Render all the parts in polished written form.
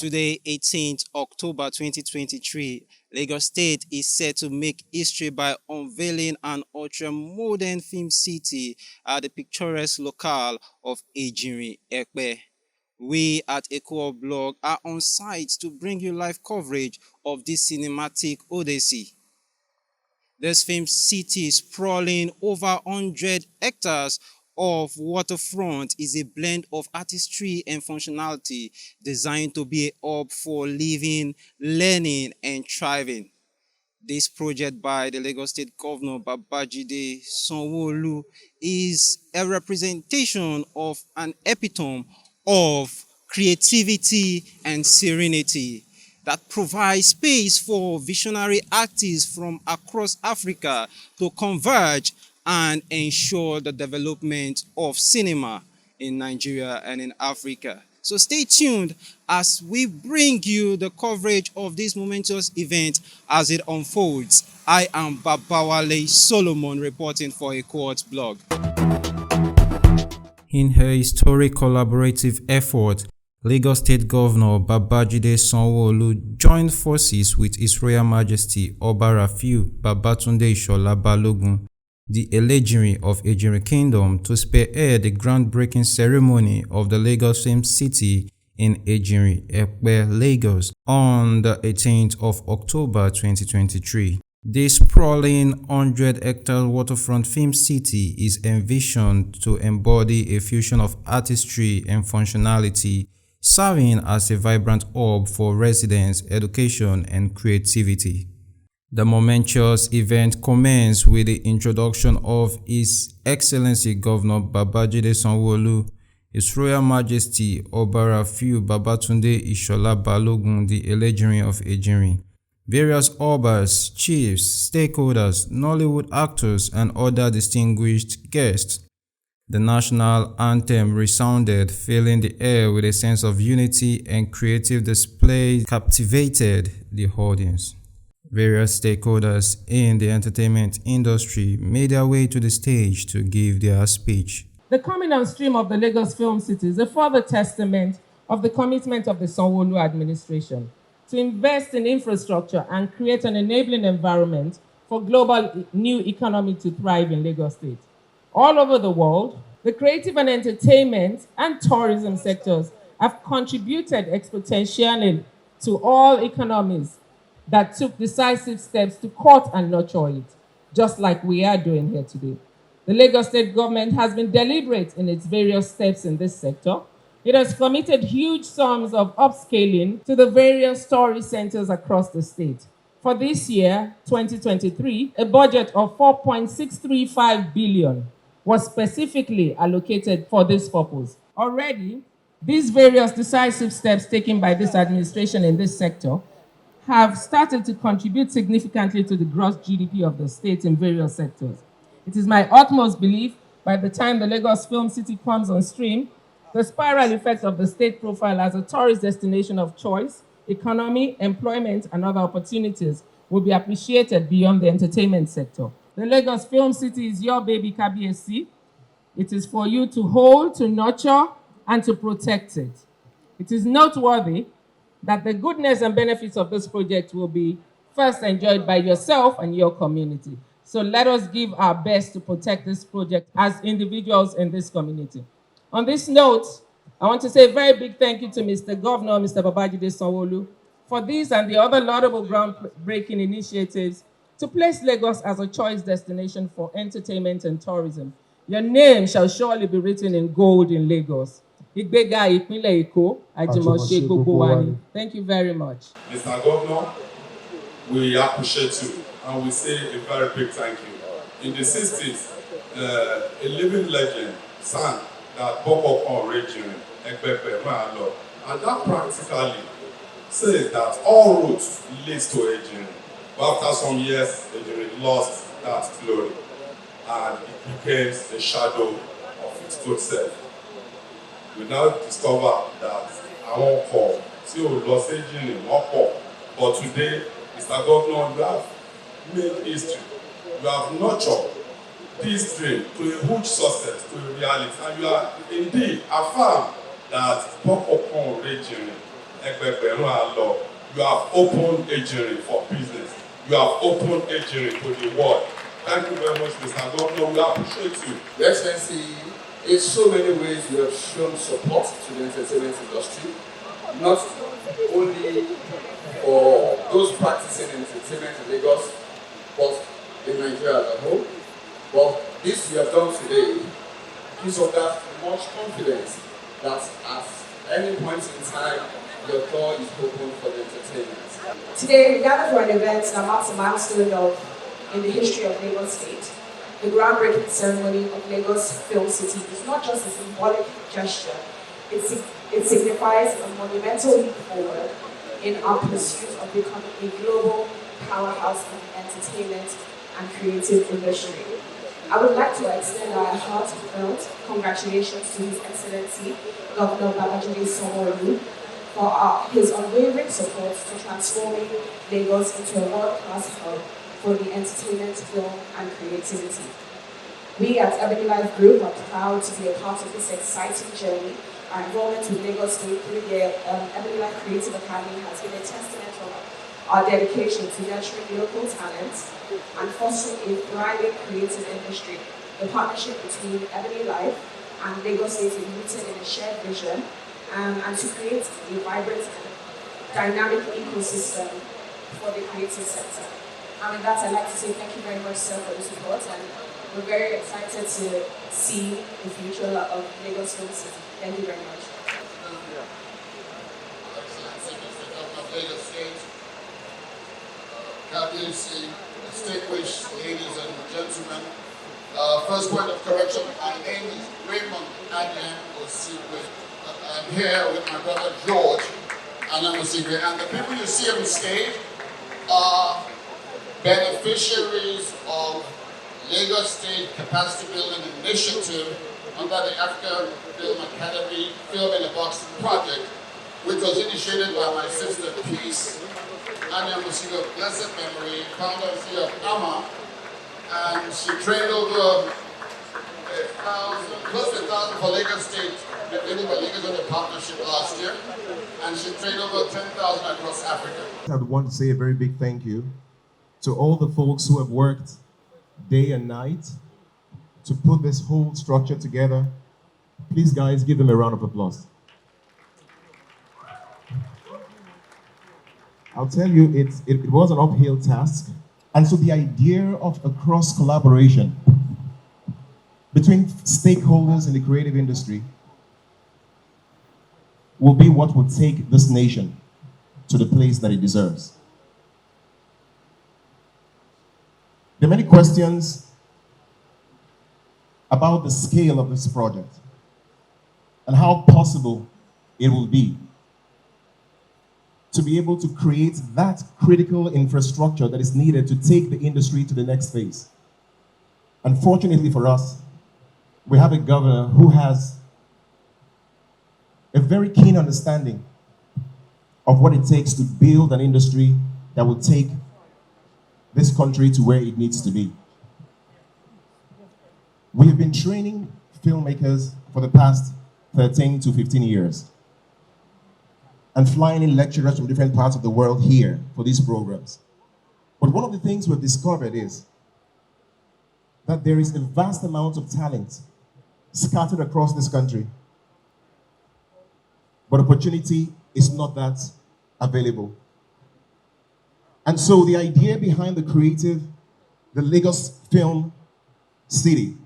Today, 18th October 2023, Lagos State is set to make history by unveiling an ultra-modern film city at the picturesque locale of Ejinrin Epe. We at Eco Blog are on site to bring you live coverage of this cinematic odyssey. This film city, sprawling over 100 hectares of waterfront, is a blend of artistry and functionality designed to be a hub for living, learning, and thriving. This project by the Lagos State Governor Babajide Sanwo-Olu is a representation of an epitome of creativity and serenity that provides space for visionary artists from across Africa to converge and ensure the development of cinema in Nigeria and in Africa. So stay tuned as we bring you the coverage of this momentous event as it unfolds. I am Babawale Solomon reporting for a Court blog. In her historic collaborative effort, Lagos State Governor Babajide Sanwo-Olu joined forces with His Royal Majesty Oba Rafiu Babatunde Ishola Balogun, the Elejinrin of Ejinrin Kingdom, to spearhead the groundbreaking ceremony of the Lagos Film City in Ejinrin Epe, Lagos, on the 18th of October 2023. This sprawling 100-hectare waterfront film city is envisioned to embody a fusion of artistry and functionality, serving as a vibrant hub for residents, education, and creativity. The momentous event commenced with the introduction of His Excellency Governor Babajide Sanwo-Olu, His Royal Majesty Oba Rafiu Babatunde Ishola Balogun, the Elejinrin of Ejinrin, various Obas, chiefs, stakeholders, Nollywood actors, and other distinguished guests. The national anthem resounded, filling the air with a sense of unity, and creative display captivated the audience. Various stakeholders in the entertainment industry made their way to the stage to give their speech. The coming on stream of the Lagos Film City is a further testament of the commitment of the Sanwo-Olu administration to invest in infrastructure and create an enabling environment for global new economy to thrive in Lagos State. All over the world, the creative and entertainment and tourism sectors have contributed exponentially to all economies that took decisive steps to court and nurture it, just like we are doing here today. The Lagos State government has been deliberate in its various steps in this sector. It has committed huge sums of upscaling to the various tourist centers across the state. For this year, 2023, a budget of 4.635 billion was specifically allocated for this purpose. Already, these various decisive steps taken by this administration in this sector have started to contribute significantly to the gross GDP of the state in various sectors. It is my utmost belief by the time the Lagos Film City comes on stream, the spiral effect of the state profile as a tourist destination of choice, economy, employment, and other opportunities will be appreciated beyond the entertainment sector. The Lagos Film City is your baby, KBSC. It is for you to hold, to nurture, and to protect it. It is noteworthy that the goodness and benefits of this project will be first enjoyed by yourself and your community. So let us give our best to protect this project as individuals in this community. On this note, I want to say a very big thank you to Mr. Governor, Mr. Babajide Sanwo-Olu, for these and the other laudable groundbreaking initiatives to place Lagos as a choice destination for entertainment and tourism. Your name shall surely be written in gold in Lagos. Thank you very much. Mr. Governor, we appreciate you and we say a very big thank you. In the 60s, a living legend sang that Oba Balogun, and that practically says that all roads lead to Ejinrin. But after some years, Ejinrin lost that glory and it became a shadow of its good self. We now discover that our call still lost Ejinrin, but today, Mr. Governor, you have made history. You have nurtured this dream to a huge success, to a reality, and you are indeed affirmed that Oba Balogun ẹgbẹgbẹ̀rún á lọ. You have opened Ejinrin for business. You have opened Ejinrin to the world. Thank you very much, Mr. Governor. We appreciate you. Your Excellency, in so many ways you have shown support to the entertainment industry, not only for those practicing entertainment in Lagos, but in Nigeria as a whole. But this you have done today gives us that much confidence that at any point in time, your door is open for the entertainment. Today, we gather for an event that marks a milestone in the history of Lagos State. The groundbreaking ceremony of Lagos Film City is not just a symbolic gesture, it signifies a monumental leap forward in our pursuit of becoming a global powerhouse in the entertainment and creative industry. I would like to extend our heartfelt congratulations to His Excellency Governor Babajide Sanwo-Olu for his unwavering support to transforming Lagos into a world-class hub for the entertainment, film, and creativity. We at Ebony Life Group are proud to be a part of this exciting journey. Our involvement with Lagos State through the Ebony Life Creative Academy has been a testament of our dedication to nurturing local talents and fostering a thriving creative industry. The partnership between Ebony Life and Lagos State is rooted in a shared vision and to create a vibrant and dynamic ecosystem for the creative sector. And with that, I'd like to say thank you very much, sir, for the support, and we're very excited to see the future of Lagos Film City. Thank you very much. Excellency, Mr. Governor of Lagos State, Cabinet, distinguished ladies and gentlemen. First point of correction, my name is Raymond Adrian Osigwe. I'm here with my brother George Anam Osigwe, and the people you see on the stage are beneficiaries of Lagos State Capacity Building Initiative under the African Film Academy Film in a Box project, which was initiated by my sister Peace Anya Musigo of blessed memory, founder and CEO of AMA, and she trained over 1,000, close to 1,000 for Lagos State, beginning by Lagos on the partnership last year, and she trained over 10,000 across Africa. I would want to say a very big thank you to all the folks who have worked day and night to put this whole structure together. Please, guys, give them a round of applause. I'll tell you, it was an uphill task. And so the idea of a cross collaboration between stakeholders in the creative industry will be what will take this nation to the place that it deserves. There are many questions about the scale of this project and how possible it will be to be able to create that critical infrastructure that is needed to take the industry to the next phase. Unfortunately for us, we have a governor who has a very keen understanding of what it takes to build an industry that will take this country to where it needs to be. We have been training filmmakers for the past 13 to 15 years and flying in lecturers from different parts of the world here for these programs. But one of the things we've discovered is that there is a vast amount of talent scattered across this country, but opportunity is not that available. And so the idea behind the Lagos Film City,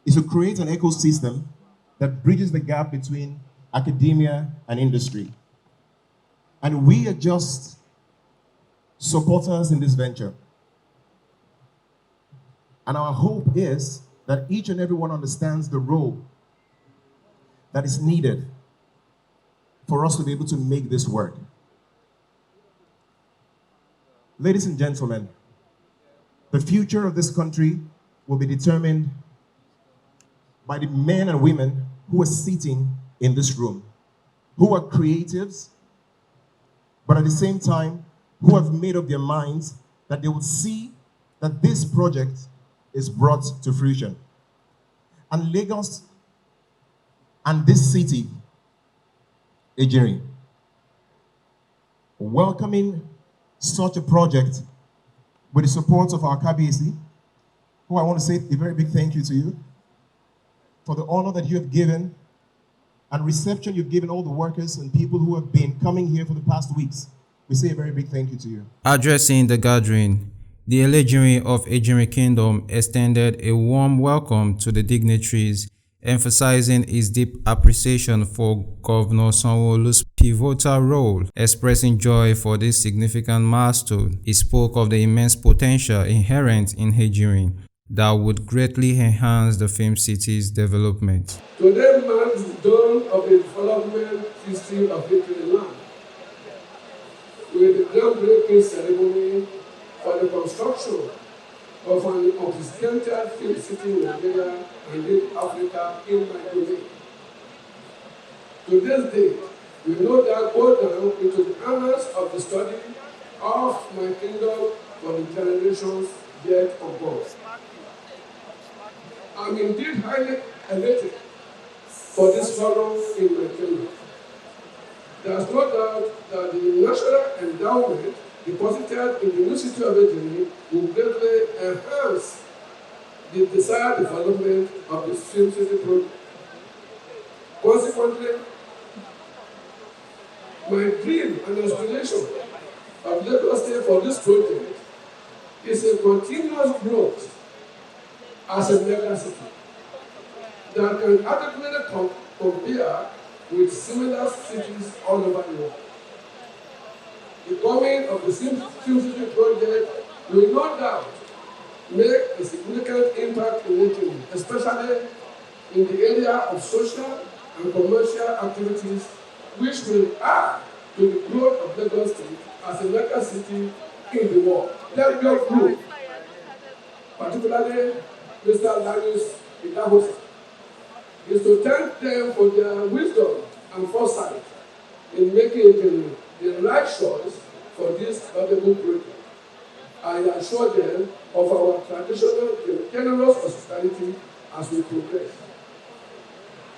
is to create an ecosystem that bridges the gap between academia and industry. And we are just supporters in this venture. And our hope is that each and everyone understands the role that is needed for us to be able to make this work. Ladies and gentlemen, the future of this country will be determined by the men and women who are sitting in this room, who are creatives, but at the same time, who have made up their minds that they will see that this project is brought to fruition. And Lagos and this city, Ejinrin, welcoming such a project with the support of our KBC, who I want to say a very big thank you to you for the honor that you have given and reception you've given all the workers and people who have been coming here for the past weeks. We say a very big thank you to you. Addressing the gathering, the Elejinrin of Ejinrin Kingdom extended a warm welcome to the dignitaries, emphasizing his deep appreciation for Governor Sanwo-Olu's pivotal role, expressing joy for this significant milestone. He spoke of the immense potential inherent in Ejinrin that would greatly enhance the film city's development. Today marks the dawn of the development history of Ejinrin land, with the groundbreaking ceremony for the construction of an unprecedented film city in Nigeria and in Africa in my domain. To this day, we know that go down into the annals of the study of my kingdom for the generations yet unborn. I'm indeed highly elated for this forum in my kingdom. There's no doubt that the national endowment deposited in the new city of Ejinrin will greatly enhance the desired development of the film city project. Consequently, my dream and aspiration of Lagos State for this project is a continuous growth as a mega city that can adequately compare with similar cities all over the world. The coming of the film city project will no doubt make a significant impact in Ejinrin, especially in the area of social and commercial activities, which will add to the growth of Lagos State as a mega city in the world. Let me group, particularly Mr. Darius Idahosa, is to thank them for their wisdom and foresight in making the right choice for this valuable project. I assure them of our traditional generous hospitality as we progress.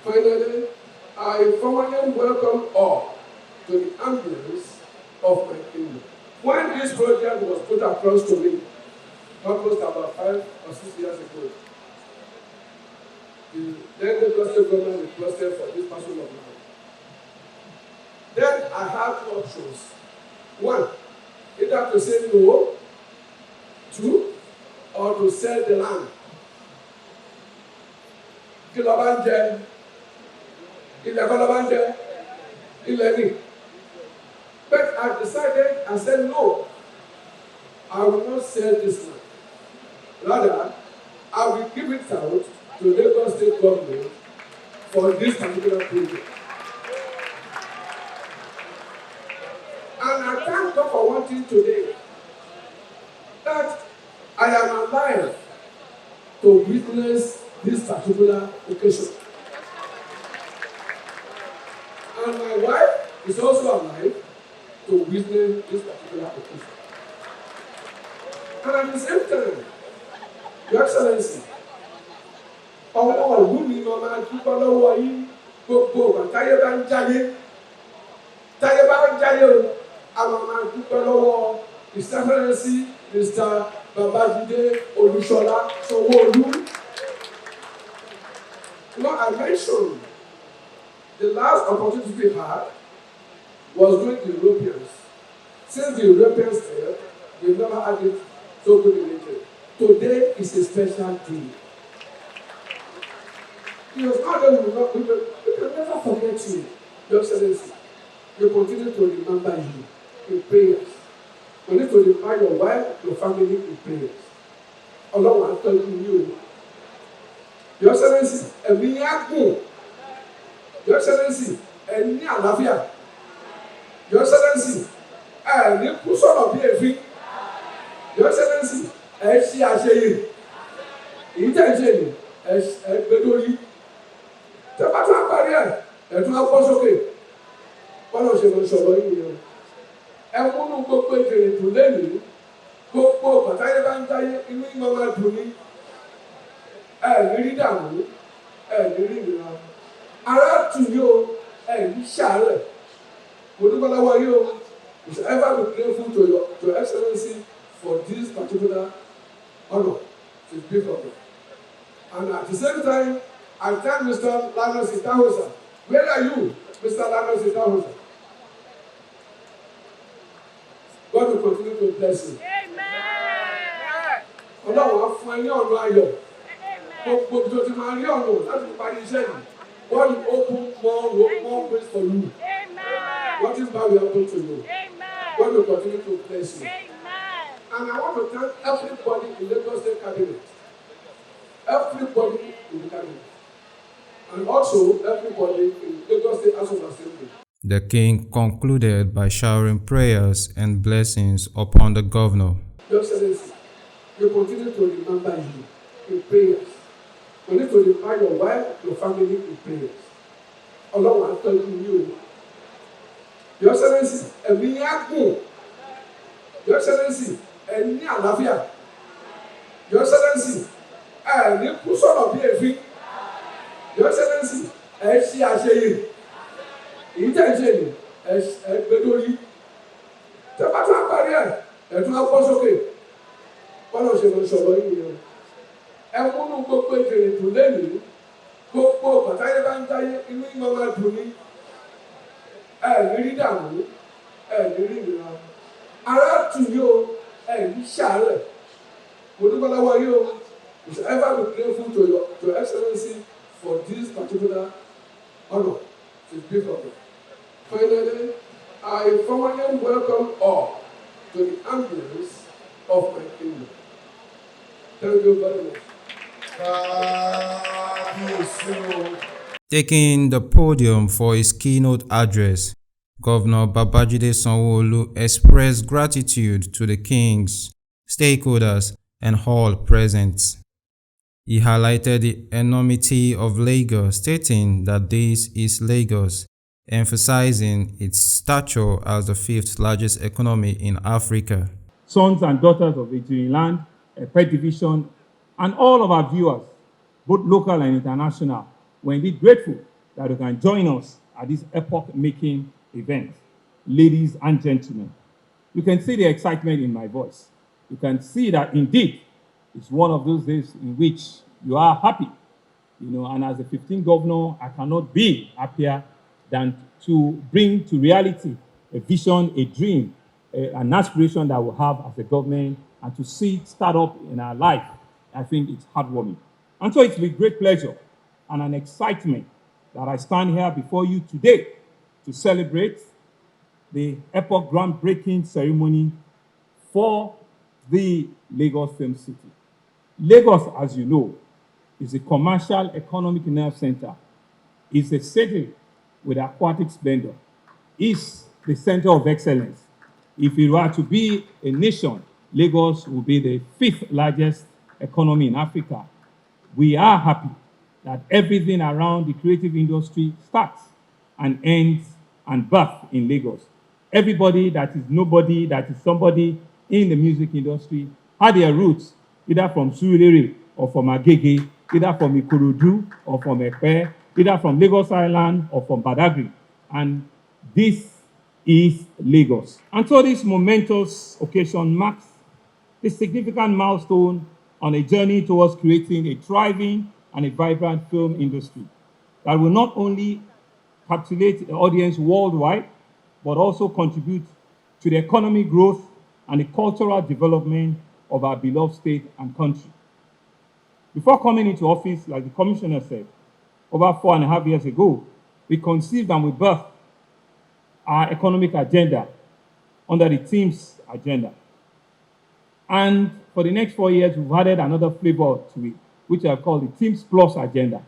Finally, I formally welcome all to the ambience of my kingdom. When this project was put across to me, almost about 5 or 6 years ago, then the State government requested for this parcel of land. Then I had 2 options. 1, either to say no, 2, or to sell the land. Kilobanje, Ilekolobange, Ileni. But I decided, I said no, I will not sell this land. Rather, I will give it out to Lagos State government for this particular project. And I thank God for one thing today, that I am alive to witness this particular occasion. And my wife is also alive to witness this particular occasion. And at the same time, Your Excellency, ọwọ́ ìlú mi máa máa dúpọ́ lọ́wọ́ yín gbogbo ọ̀gbà táyé bá ń jáyé o, a máa dúpọ́ lọ́wọ́ His Excellency Mr. Babajide Sanwo-Olu. You know, I mentioned the last opportunity we had was with the Europeans. Since the Europeans failed, we never had it so good in Italy. Today is a special day. It was not that we can never forget you, Your Excellency. We continue to remember you in prayers. We need to remind your wife, your family in prayers. Ọlọ́run á tọ́jú yín o. Your Excellency, ẹ̀mí yín á gùn. Your Excellency, ẹ ní àlàáfíà. Your Excellency, ẹ ní kú sọ̀rọ̀ bí èéfín. Your Excellency, ẹ ṣe àṣeyè. Èyí tẹ̀ ń ṣe yìí, ẹ gbé lórí. Tẹ́ bá tún àparí ẹ̀ tún á bọ́ sókè. Bọ́lá ṣe lọ sọ̀rọ̀ yìí o. Ẹ múnú gbogbo ìjìnlẹ̀ dùn lẹ́nu. Gbogbo bàtáyé bá ń dáyé inú ìmọ̀ máa dùn ní. Ẹ ní rí dààmú, ẹ ní rí ìnira. Ará tù yí o, ẹ ní ṣàárẹ̀. Mo dúpẹ́ lọ́wọ́ yí o. We should ever be grateful to Your Excellency for this particular honor to speak of it. And at the same time, I thank Mr. Lanos Itahosa. Where are you, Mr. Lanos Itahosa? God will continue to bless you. Ọlọ́run á fún ẹ ní ọ̀nà ayọ̀. Gbogbo tó ti máa rí ọ̀nà láti parí iṣẹ́ yìí. God will open more ways for you. What is that will happen to you? God will continue to bless you. And I want to thank everybody in Lagos State Cabinet. Everybody in the cabinet. And also everybody in Lagos State House of Assembly. The king concluded by showering prayers and blessings upon the governor. Your Excellency, we continue to remember you in prayers. We need to remind your wife, your family in prayers. Ọlọ́run á tọ́jú yín o. Your Excellency, ẹ̀mí á gùn. Your Excellency, ẹ ní àlàáfíà. Your Excellency, ẹ ní kú sọ̀rọ̀ bí èéfín. Your Excellency, ẹ ṣe àṣeyè. Èyí tẹ̀ ń ṣe yìí, ẹ gbé lórí. Tẹ́ bá tún àparí ẹ̀ tún á bọ́ sókè. Bọ́lá ṣe lọ sọ̀rọ̀ yìí nìyẹn. Ẹ múnú gbogbo ìjìnlẹ̀ dùn lẹ́nu. Gbogbo bàtáyé bá ń dáyé inú ìmọ̀ máa dùn ní. Ẹ ní rí dààmú, ẹ ní rí ìnira. Ara tù yí o, ẹ ní ṣàárẹ̀. Mo dúpẹ́ lọ́wọ́ yí o. We should ever be grateful to Your Excellency for this particular honor to speak of it. Finally, I formally welcome all to the ambience of my kingdom. Thank you very much. Taking the podium for his keynote address, Governor Babajide Sanwo-Olu expressed gratitude to the kings, stakeholders, and all present. He highlighted the enormity of Lagos, stating that this is Lagos, emphasizing its stature as the fifth largest economy in Africa. Sons and daughters of Ejinrin land, Epe division, and all of our viewers, both local and international, we're indeed grateful that you can join us at this epoch-making event. Ladies and gentlemen, you can see the excitement in my voice. You can see that indeed it's one of those days in which you are happy. And as the 15th governor, I cannot be happier than to bring to reality a vision, a dream, an aspiration that we have as a government, and to see it start up in our life. I think it's heartwarming. And so it's with great pleasure and an excitement that I stand here before you today to celebrate the epoch groundbreaking ceremony for the Lagos Film City. Lagos, as you know, is a commercial economic nerve center. It's a city with aquatic splendor. It's the center of excellence. If it were to be a nation, Lagos will be the fifth largest economy in Africa. We are happy that everything around the creative industry starts and ends and births in Lagos. Everybody that is nobody, that is somebody in the music industry, had their roots either from Surulere or from Agege, either from Ikorodu or from Epe, either from Lagos Island or from Badagry. And this is Lagos. And so this momentous occasion marks a significant milestone on a journey towards creating a thriving and a vibrant film industry that will not only captivate the audience worldwide, but also contribute to the economic growth and the cultural development of our beloved state and country. Before coming into office, like the commissioner said, over 4.5 years ago, we conceived and we birthed our economic agenda under the team's agenda. And for the next 4 years, we've added another flavor to it, which I call the Teams Plus agenda.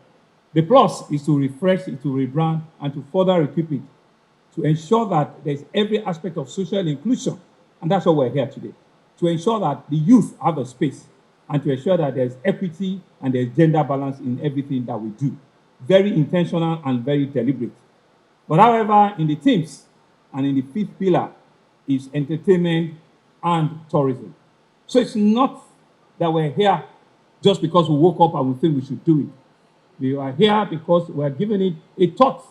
The plus is to refresh it, to rebrand, and to further equip it, to ensure that there's every aspect of social inclusion. And that's why we're here today, to ensure that the youth have a space, and to ensure that there's equity and there's gender balance in everything that we do. Very intentional and very deliberate. But however, in the teams and in the fifth pillar is entertainment and tourism. So it's not that we're here just because we woke up and we think we should do it. We are here because we're giving it a thought,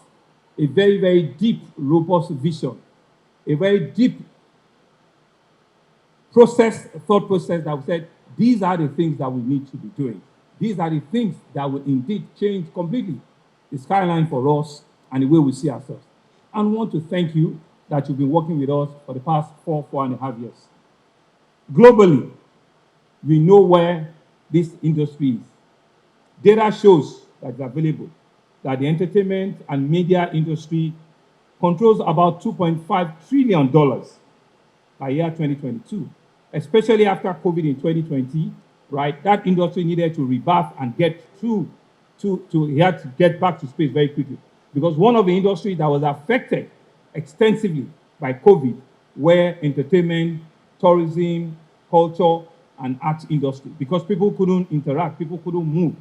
a very, very deep, robust vision, a very deep thought process that we said, these are the things that we need to be doing. These are the things that will indeed change completely the skyline for us and the way we see ourselves. And we want to thank you that you've been working with us for the past 4.5 years. Globally, we know where this industry is. Data shows that it's available that the entertainment and media industry controls about $2.5 trillion by year 2022, especially after COVID in 2020, right? That industry needed to rebirth and get through he had to get back to space very quickly. Because one of the industries that was affected extensively by COVID were entertainment, tourism, culture, and arts industry. Because people couldn't interact, people couldn't move.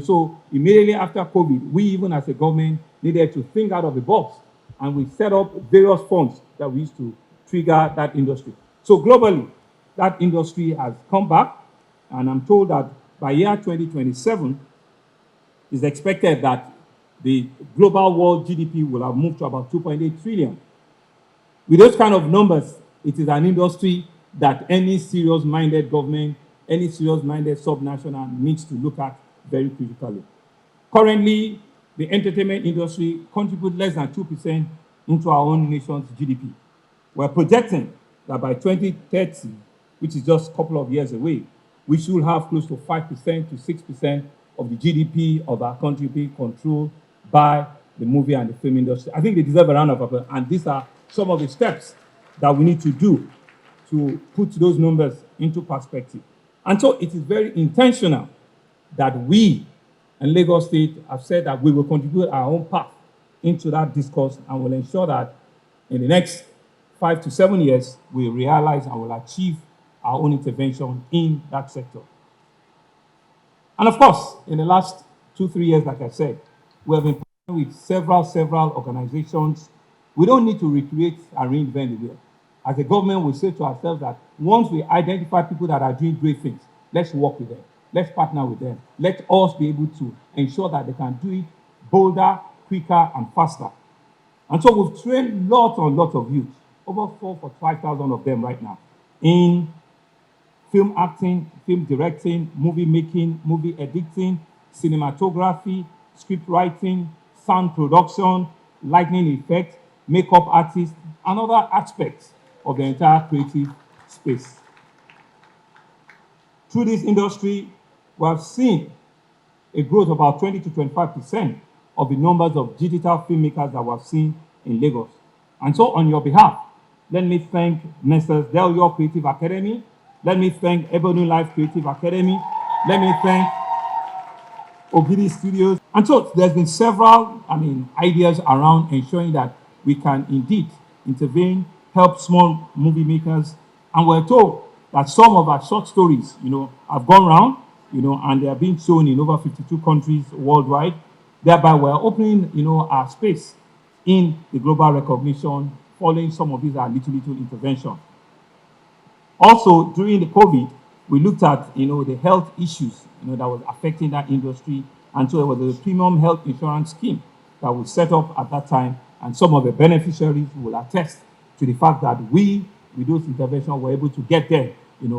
So immediately after COVID, we even as a government needed to think out of the box, and we set up various funds that we used to trigger that industry. So globally, that industry has come back, and I'm told that by year 2027, it's expected that the global world GDP will have moved to about 2.8 trillion. With those kind of numbers, it is an industry that any serious-minded government, any serious-minded subnational needs to look at very critically. Currently, the entertainment industry contributes less than 2% into our own nation's GDP. We're projecting that by 2030, which is just a couple of years away, we should have close to 5% to 6% of the GDP of our country being controlled by the movie and the film industry. I think they deserve a round of applause, and these are some of the steps that we need to do to put those numbers into perspective. And so it is very intentional that we and Lagos State have said that we will contribute our own part into that discourse, and will ensure that in the next 5 to 7 years, we realize and will achieve our own intervention in that sector. And of course, in the last 2-3 years, like I said, we have been partnering with several organizations. We don't need to recreate and reinvent the wheel. As a government, we say to ourselves that once we identify people that are doing great things, let's work with them. Let's partner with them. Let us be able to ensure that they can do it bolder, quicker, and faster. And so we've trained lots of youth, over 4,000 or 5,000 of them right now, in film acting, film directing, movie making, movie editing, cinematography, script writing, sound production, lighting effects, makeup artists, and other aspects of the entire creative space. Through this industry, we have seen a growth of about 20 to 25% of the numbers of digital filmmakers that we have seen in Lagos. And so on your behalf, let me thank Messrs. Delyo Creative Academy. Let me thank Ebony Life Creative Academy. Let me thank Ogidi Studios. And so there's been several, ideas around ensuring that we can indeed intervene, help small movie makers. And we're told that some of our short stories, have gone round, and they are being shown in over 52 countries worldwide. Thereby, we're opening, our space in the global recognition, following some of these little interventions. Also, during the COVID, we looked at, the health issues, that was affecting that industry. And so there was a premium health insurance scheme that was set up at that time. And some of the beneficiaries will attest to the fact that we, with those interventions, were able to get them,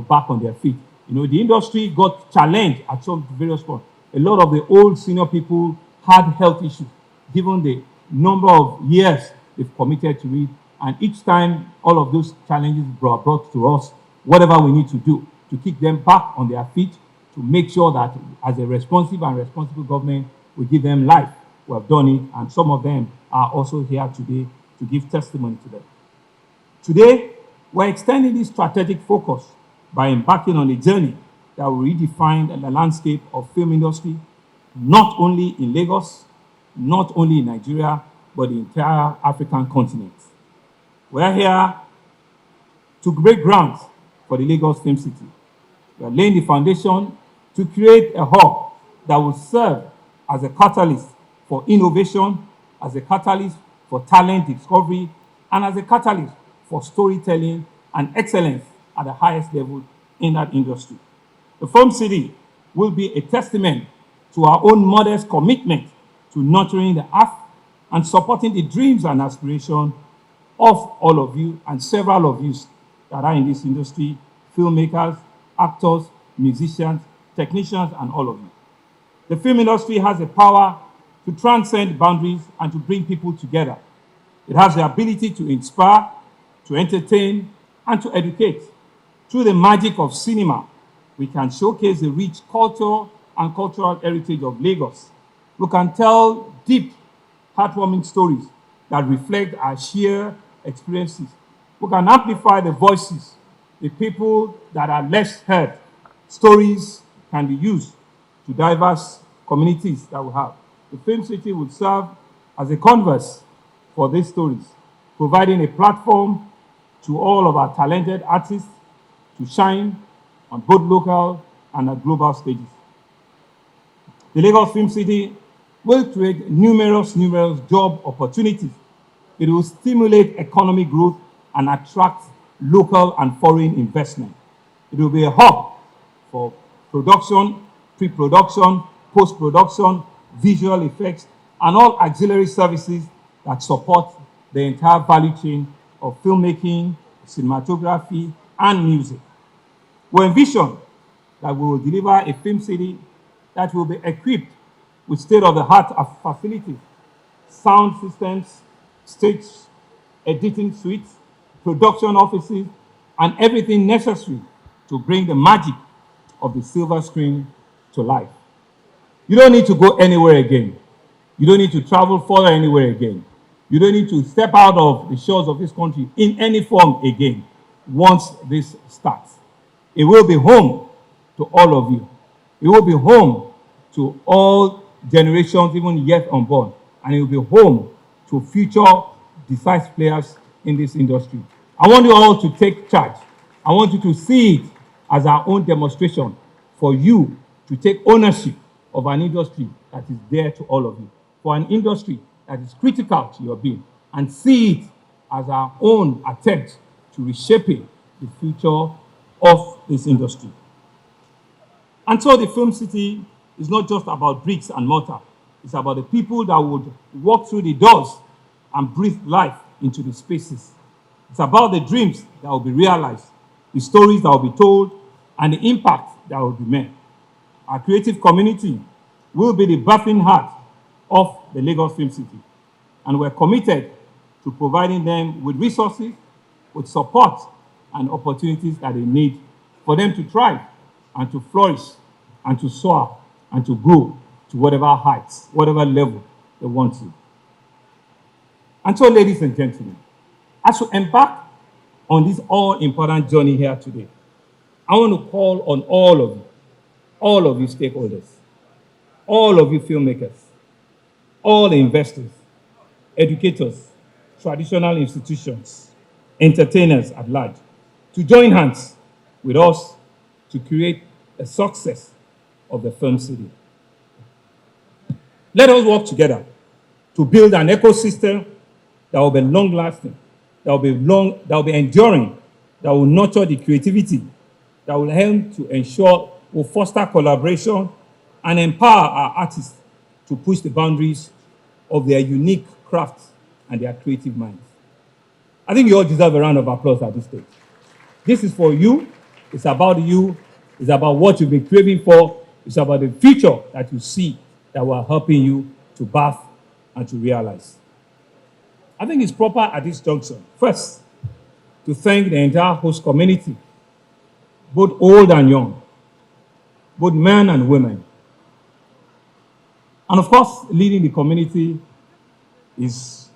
back on their feet. The industry got challenged at some various points. A lot of the old senior people had health issues, given the number of years they've committed to it. And each time, all of those challenges brought to us whatever we need to do to keep them back on their feet, to make sure that as a responsive and responsible government, we give them life. We have done it, and some of them are also here today to give testimony to them. Today, we're extending this strategic focus by embarking on a journey that will redefine the landscape of film industry, not only in Lagos, not only in Nigeria, but the entire African continent. We're here to break ground for the Lagos Film City. We are laying the foundation to create a hub that will serve as a catalyst for innovation, as a catalyst for talent discovery, and as a catalyst for storytelling and excellence at the highest level in that industry. The Film City will be a testament to our own modest commitment to nurturing the earth and supporting the dreams and aspirations of all of you and several of you that are in this industry filmmakers, actors, musicians, technicians, and all of you. The film industry has the power to transcend boundaries and to bring people together. It has the ability to inspire, to entertain, and to educate. Through the magic of cinema, we can showcase the rich culture and cultural heritage of Lagos. We can tell deep, heartwarming stories that reflect our shared experiences. We can amplify the voices, the people that are less heard. Stories can be used to diverse communities that we have. The Film City would serve as a canvas for these stories, providing a platform to all of our talented artists to shine on both local and at global stages. The Lagos Film City will create numerous job opportunities. It will stimulate economic growth and attract local and foreign investment. It will be a hub for production, pre-production, post-production, visual effects, and all auxiliary services that support the entire value chain of filmmaking, cinematography, and music. We envision that we will deliver a film city that will be equipped with state-of-the-art facilities, sound systems, stage editing suites, production offices, and everything necessary to bring the magic of the silver screen to life. You don't need to go anywhere again. You don't need to travel further anywhere again. You don't need to step out of the shores of this country in any form again once this starts. It will be home to all of you. It will be home to all generations, even yet unborn. And it will be home to future decisive players in this industry. I want you all to take charge. I want you to see it as our own demonstration for you to take ownership of an industry that is dear to all of you, for an industry that is critical to your being, and see it as our own attempt to reshaping the future of this industry. And so the Film City is not just about bricks and mortar. It's about the people that would walk through the doors and breathe life into the spaces. It's about the dreams that will be realized, the stories that will be told, and the impact that will be made. Our creative community will be the birthing heart of the Lagos Film City. And we're committed to providing them with resources, with support, and opportunities that they need for them to thrive and to flourish and to soar and to grow to whatever heights, whatever level they want to. And so, ladies and gentlemen, as we embark on this all-important journey here today, I want to call on all of you stakeholders, all of you filmmakers, all investors, educators, traditional institutions, entertainers at large, to join hands with us to create a success of the film city. Let us work together to build an ecosystem that will be long-lasting, that will be enduring, that will nurture the creativity, that will help to ensure will foster collaboration and empower our artists to push the boundaries of their unique crafts and their creative minds. I think you all deserve a round of applause at this stage. This is for you. It's about you. It's about what you've been craving for. It's about the future that you see that we're helping you to birth and to realize. I think it's proper at this junction, first, to thank the entire host community, both old and young, both men and women. And of course, leading the community is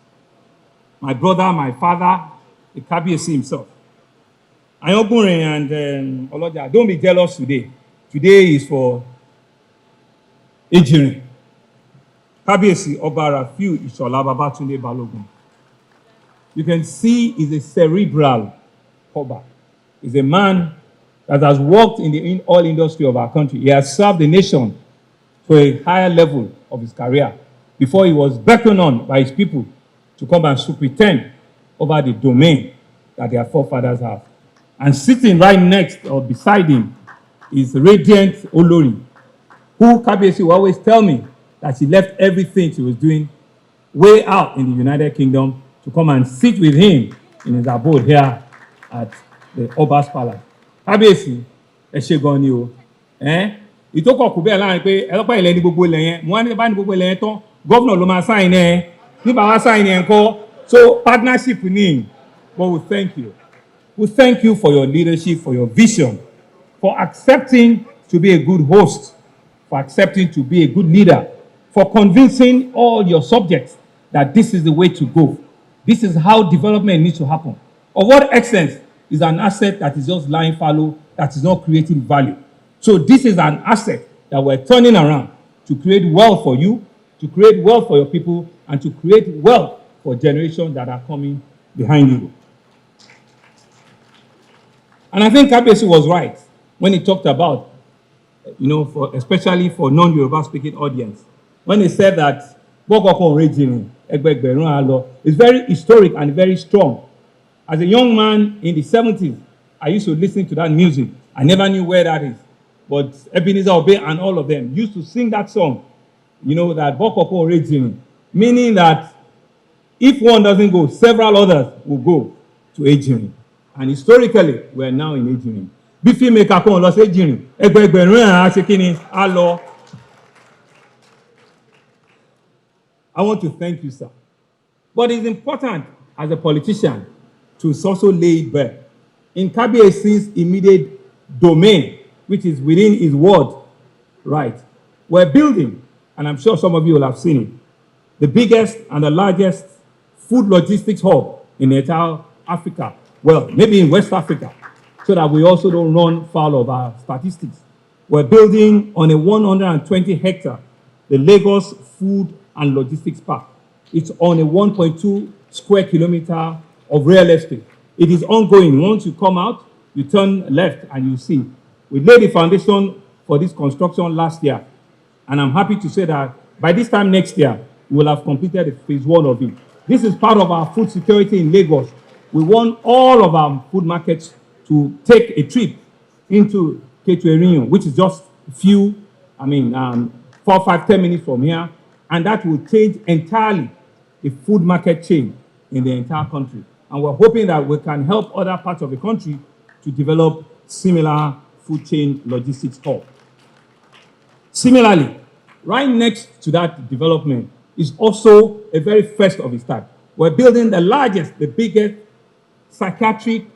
my brother, my father, the Kabiyesi himself. Ejinrin and Oloja, don't be jealous today. Today is for Ejinrin. Kabiyesi Oba Rafiu Ishola Babatunde Balogun. You can see he's a cerebral Oba. He's a man that has worked in the oil industry of our country. He has served the nation to a higher level of his career before he was beckoned on by his people to come and superintend over the domain that their forefathers have. And sitting right next or beside him is radiant Olori, who Kabiyesi will always tell me that she left everything she was doing way out in the United Kingdom to come and sit with him in his abode here at the Oba's Palace. Kábíyèsí, ẹ ṣé gan ni o. Ìtókọ̀ kù bẹ́ẹ̀ láàrin pé ẹlọ́pàá ilẹ̀ ní gbogbo ilẹ̀ yẹn, mo wá ní bá ní gbogbo ilẹ̀ yẹn tán, gómìnà ló máa sign ẹ̀, bí bàbá sign ẹ̀ ńkọ́. So partnership ni, but we thank you. We thank you for your leadership, for your vision, for accepting to be a good host, for accepting to be a good leader, for convincing all your subjects that this is the way to go. This is how development needs to happen. Of what extent is an asset that is just lying fallow, that is not creating value? So this is an asset that we're turning around to create wealth for you, to create wealth for your people, and to create wealth for generations that are coming behind you. And I think Kabiyesi was right when he talked about, especially for non-Yoruba speaking audience, when he said that Bokoko Ejinrin Egbegberun Alo is very historic and very strong. As a young man in the 70s, I used to listen to that music. I never knew where that is. But Ebenezer Obey and all of them used to sing that song, that Bokoko Ejinrin, meaning that if one doesn't go, several others will go to Ejinrin. And historically, we are now in Ejinrin. Bí filmmaker kan lọ sí Ejinrin, ẹgbẹgbẹ̀rún á ṣe kí ni á lọ. I want to thank you, sir. But it's important as a politician to also lay it bare. In Kabiyesi's immediate domain, which is within his ward, right, we're building, and I'm sure some of you will have seen it, the biggest and the largest food logistics hub in the entire Africa. Well, maybe in West Africa, so that we also don't run foul of our statistics. We're building on a 120 hectare, the Lagos Food and Logistics Park. It's on a 1.2 square kilometer of real estate. It is ongoing. Once you come out, you turn left and you see. We laid the foundation for this construction last year. And I'm happy to say that by this time next year, we will have completed phase 1 of it. This is part of our food security in Lagos. We want all of our food markets to take a trip into Ejinrin, which is just a few, 4, 5, 10 minutes from here. And that will change entirely the food market chain in the entire country. And we're hoping that we can help other parts of the country to develop similar food chain logistics hub. Similarly, right next to that development is also a very first of its type. We're building the largest, the biggest psychiatric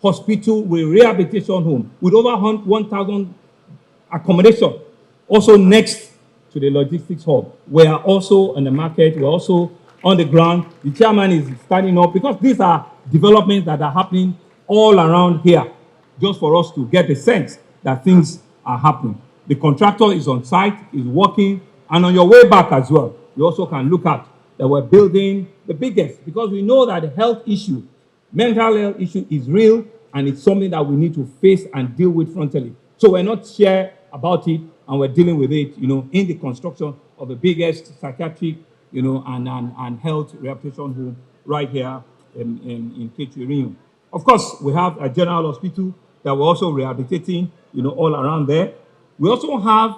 hospital with rehabilitation home with over 1,000 accommodation, also next to the logistics hub. We are also on the market, we're also on the ground. The chairman is standing up because these are developments that are happening all around here, just for us to get a sense that things are happening. The contractor is on site, is working, and on your way back as well, you also can look at that we're building the biggest, because we know that the health issue, mental health issue is real, and it's something that we need to face and deal with frontally. So we're not shy about it, and we're dealing with it, in the construction of the biggest psychiatric, and health rehabilitation home right here in Ejinrin. Of course, we have a general hospital that we're also rehabilitating, all around there. We also have,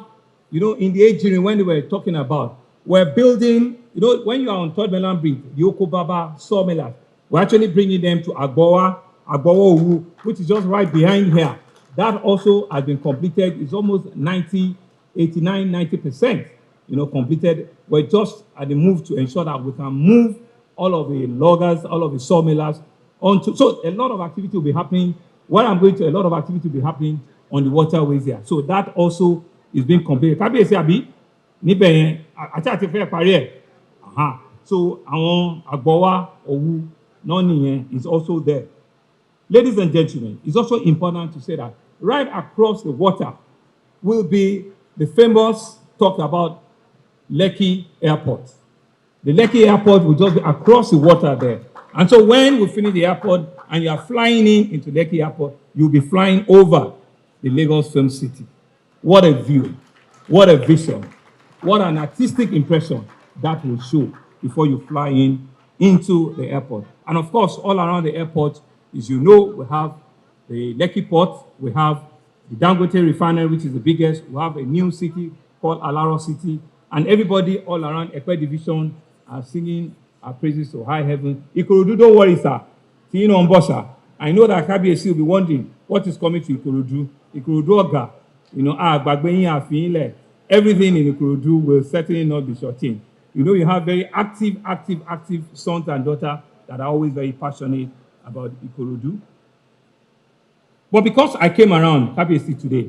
in the Ejinrin, when they were talking about, we're building, when you are on Third Mainland Bridge, the Okobaba sawmillers, we're actually bringing them to Agbowa Owu, which is just right behind here. That also has been completed. It's almost 90% completed. We're just at the move to ensure that we can move all of the loggers, all of the sawmillers onto. So a lot of activity will be happening. What I'm going to, a lot of activity will be happening on the waterways here. So that also is being completed. Kábíyèsí àbí níbẹ̀ yẹn àti àti fẹ́ parí ẹ̀. So àwọn Agbowa Owu náà nìyẹn is also there. Ladies and gentlemen, it's also important to say that right across the water will be the famous talked about Lekki Airport. The Lekki Airport will just be across the water there. And so when we finish the airport and you are flying into Lekki Airport, you'll be flying over the Lagos Film City. What a view, what a vision, what an artistic impression that will show before you fly into the airport. And of course, all around the airport, as you know, we have the Lekki Port, we have the Dangote Refinery, which is the biggest, we have a new city called Alaro City, and everybody all around Epe Division are singing our praises to high heaven. Ikorodu, don't worry, sir. See you on Bosa. I know that Kabiyesi will be wondering, what is coming to Ikorodu. Ikorodu Oga, Gbagbeyin Afinle, everything in Ikorodu will certainly not be shorting. You have very active sons and daughters that are always very passionate about Ikorodu. But because I came around KBC today,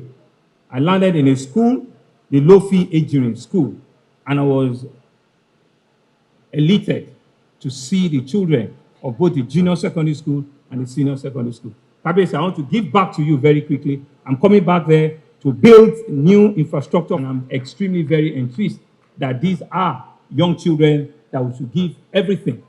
I landed in a school, the Lofi Ejinrin School, and I was elated to see the children of both the junior secondary school and the senior secondary school. KBC, I want to give back to you very quickly. I'm coming back there to build new infrastructure, and I'm extremely very enthused that these are young children that we should give everything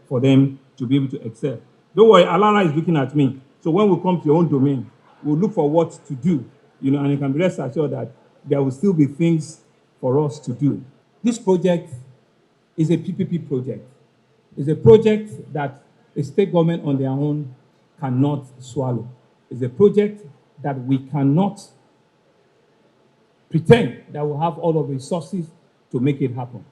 for them to be able to excel. Don't worry, Alana is looking at me. So when we come to your own domain, we'll look for what to do, and you can be rest assured that there will still be things for us to do. This project is a PPP project. It's a project that a state government on their own cannot swallow. It's a project that we cannot pretend that we'll have all of the resources to make it happen.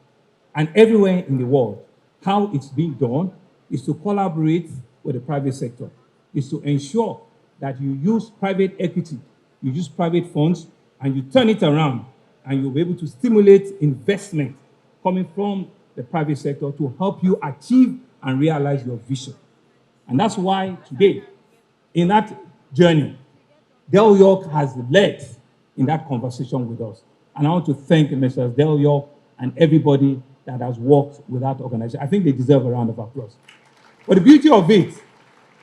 And everywhere in the world, how it's being done is to collaborate with the private sector, is to ensure that you use private equity, you use private funds, and you turn it around, and you'll be able to stimulate investment coming from the private sector to help you achieve and realize your vision. And that's why today, in that journey, Del York has led in that conversation with us. And I want to thank Mr. Del York and everybody that has worked with that organization. I think they deserve a round of applause. But the beauty of it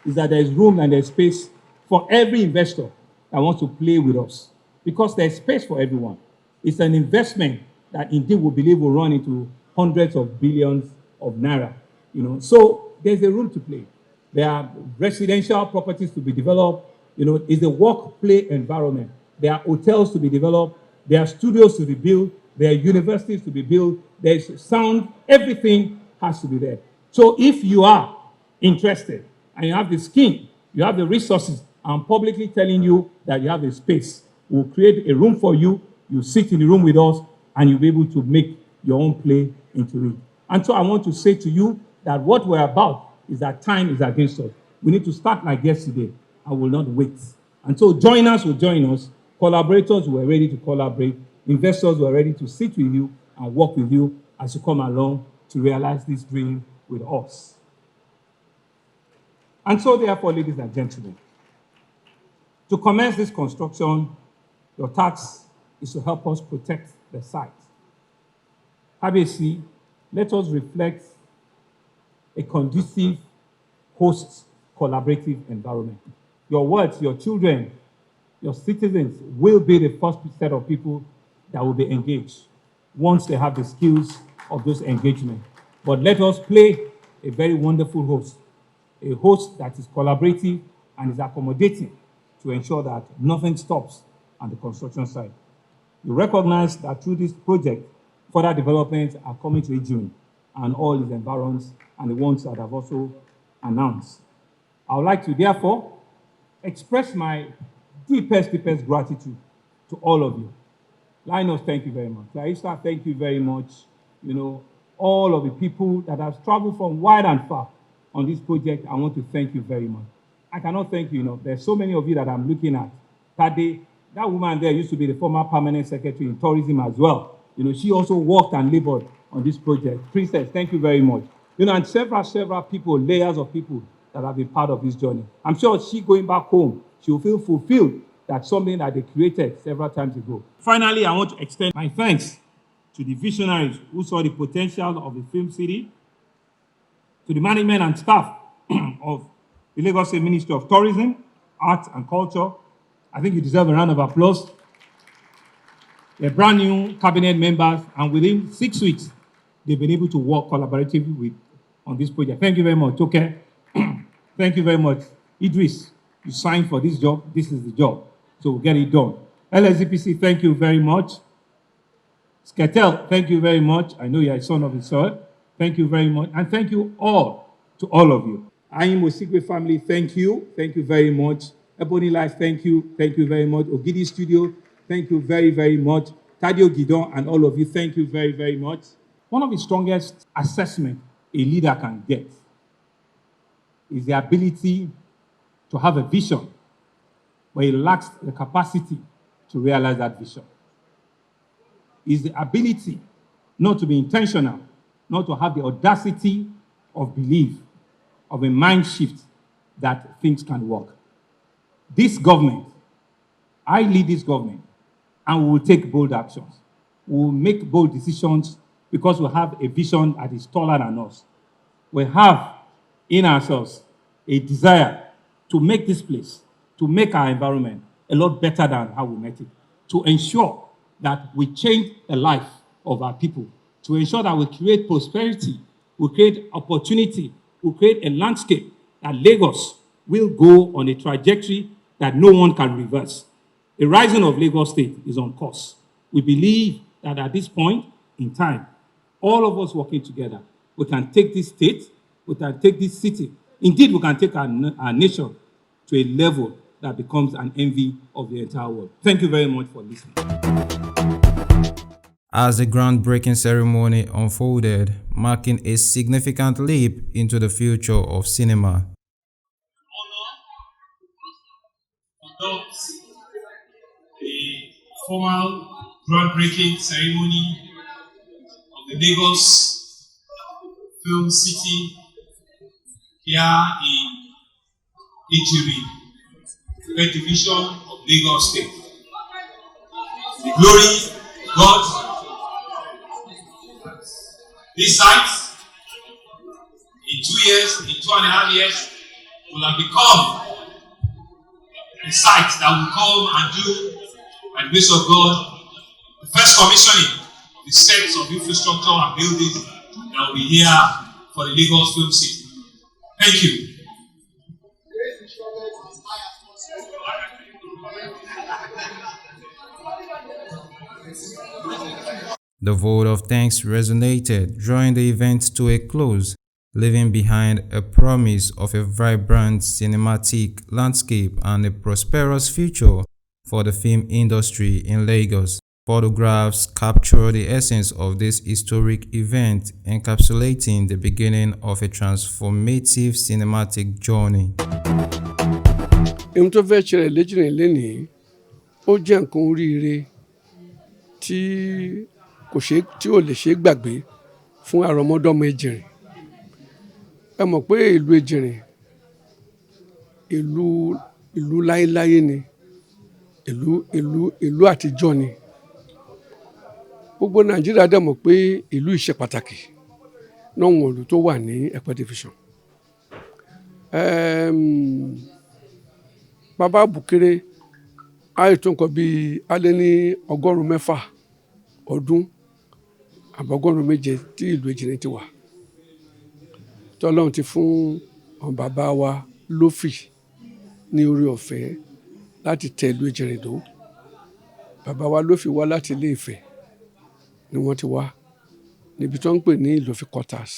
is that there's room and there's space for every investor that wants to play with us, because there's space for everyone. It's an investment that indeed we believe will run into hundreds of billions of naira. So there's a room to play. There are residential properties to be developed. It's a work-play environment. There are hotels to be developed. There are studios to be built. There are universities to be built. There's sound. Everything has to be there. So if you are interested and you have the skin, you have the resources, I'm publicly telling you that you have a space. We'll create a room for you. You sit in the room with us, and you'll be able to make your own play into it. And so I want to say to you that what we're about is that time is against us. We need to start like yesterday. I will not wait. And so joiners will join us. Collaborators who are ready to collaborate. Investors who are ready to sit with you and work with you as you come along to realize this dream with us. And so therefore, ladies and gentlemen, to commence this construction, your task is to help us protect the site. KBC, let us reflect a conducive, host, collaborative environment. Your words, your children, your citizens will be the first set of people that will be engaged once they have the skills of those engagement. But let us play a very wonderful host, a host that is collaborative and is accommodating to ensure that nothing stops on the construction site. You recognize that through this project, further developments are coming to Ejinrin and all its environs and the ones that I've also announced. I would like to therefore express my deepest gratitude to all of you. Linus, thank you very much. Clarissa, thank you very much. All of the people that have traveled from wide and far on this project, I want to thank you very much. I cannot thank you enough. There's so many of you that I'm looking at. Tade, that woman there used to be the former permanent secretary in tourism as well. She also worked and labored on this project. Princess, thank you very much. And several people, layers of people that have been part of this journey. I'm sure she going back home, she will feel fulfilled that something that they created several times ago. Finally, I want to extend my thanks to the visionaries who saw the potential of the film city, to the management and staff of the Lagos State Ministry of Tourism, Arts and Culture. I think you deserve a round of applause. They're brand new cabinet members, and within 6 weeks, they've been able to work collaboratively on this project. Thank you very much. Okay. Thank you very much. Idris, you signed for this job. This is the job. So we'll get it done. LSDPC, thank you very much. Sketel, thank you very much. I know you're a son of the soil. Thank you very much. And thank you all, to all of you. Ayim Osigwe family, thank you. Thank you very much. Ebony Life, thank you. Thank you very much. Ogidi Studio, thank you very, very much. Tadio Gidon and all of you, thank you very, very much. One of the strongest assessments a leader can get is the ability to have a vision but it lacks the capacity to realize that vision. It's the ability not to be intentional, not to have the audacity of belief, of a mind shift that things can work. This government, I lead this government, and we will take bold actions. We will make bold decisions because we have a vision that is taller than us. We have in ourselves a desire to make this place, to make our environment a lot better than how we met it, to ensure that we change the life of our people, to ensure that we create prosperity, we create opportunity, we create a landscape that Lagos will go on a trajectory that no one can reverse. The rising of Lagos State is on course. We believe that at this point in time, all of us working together, we can take this state, we can take this city. Indeed, we can take our nation to a level that becomes an envy of the entire world. Thank you very much for listening. As the groundbreaking ceremony unfolded, marking a significant leap into the future of cinema. Conduct the formal groundbreaking ceremony of the Lagos Film City here in Ejinrin Epe division of Lagos State. The glory of God. This site, in 2 years, in 2.5 years, will have become a site that will come and do, by the grace of God, the first commissioning of the sets of infrastructure and buildings that will be here for the Lagos Film City. Thank you. The vote of thanks resonated, drawing the event to a close, leaving behind a promise of a vibrant cinematic landscape and a prosperous future for the film industry in Lagos. Photographs capture the essence of this historic event, encapsulating the beginning of a transformative cinematic journey. Ohun tó fẹ́ ṣẹlẹ̀ Elejinrin lénìí, ó jẹ́ nǹkan oríire tí ò lè ṣe gbàgbé fún àrọ́mọdọ́mọ Ejinrin. Ẹ mọ̀ pé ìlú Ejinrin ìlú láéláé ni, ìlú àtijọ́ ni. Gbogbo Nàìjíríà dẹ̀ mọ̀ pé ìlú yìí ṣe pàtàkì náwọn ìlú tó wà ní Epe division. Bàbá Bùkéré àyè tó nǹkan bíi alẹ́ ní 600 ọdún àbọ̀gọ́rùn méje tí ìlú Ejinrin ti wà. Tọ́lọ́run ti fún bàbá wa lófì ní orí ọ̀fẹ́ láti tẹ ìlú Ejinrin dó. Bàbá wa lófì wá láti Ilé Ifẹ̀ ni wọ́n ti wá, níbi tó ń pè ní Ìlòfì quarters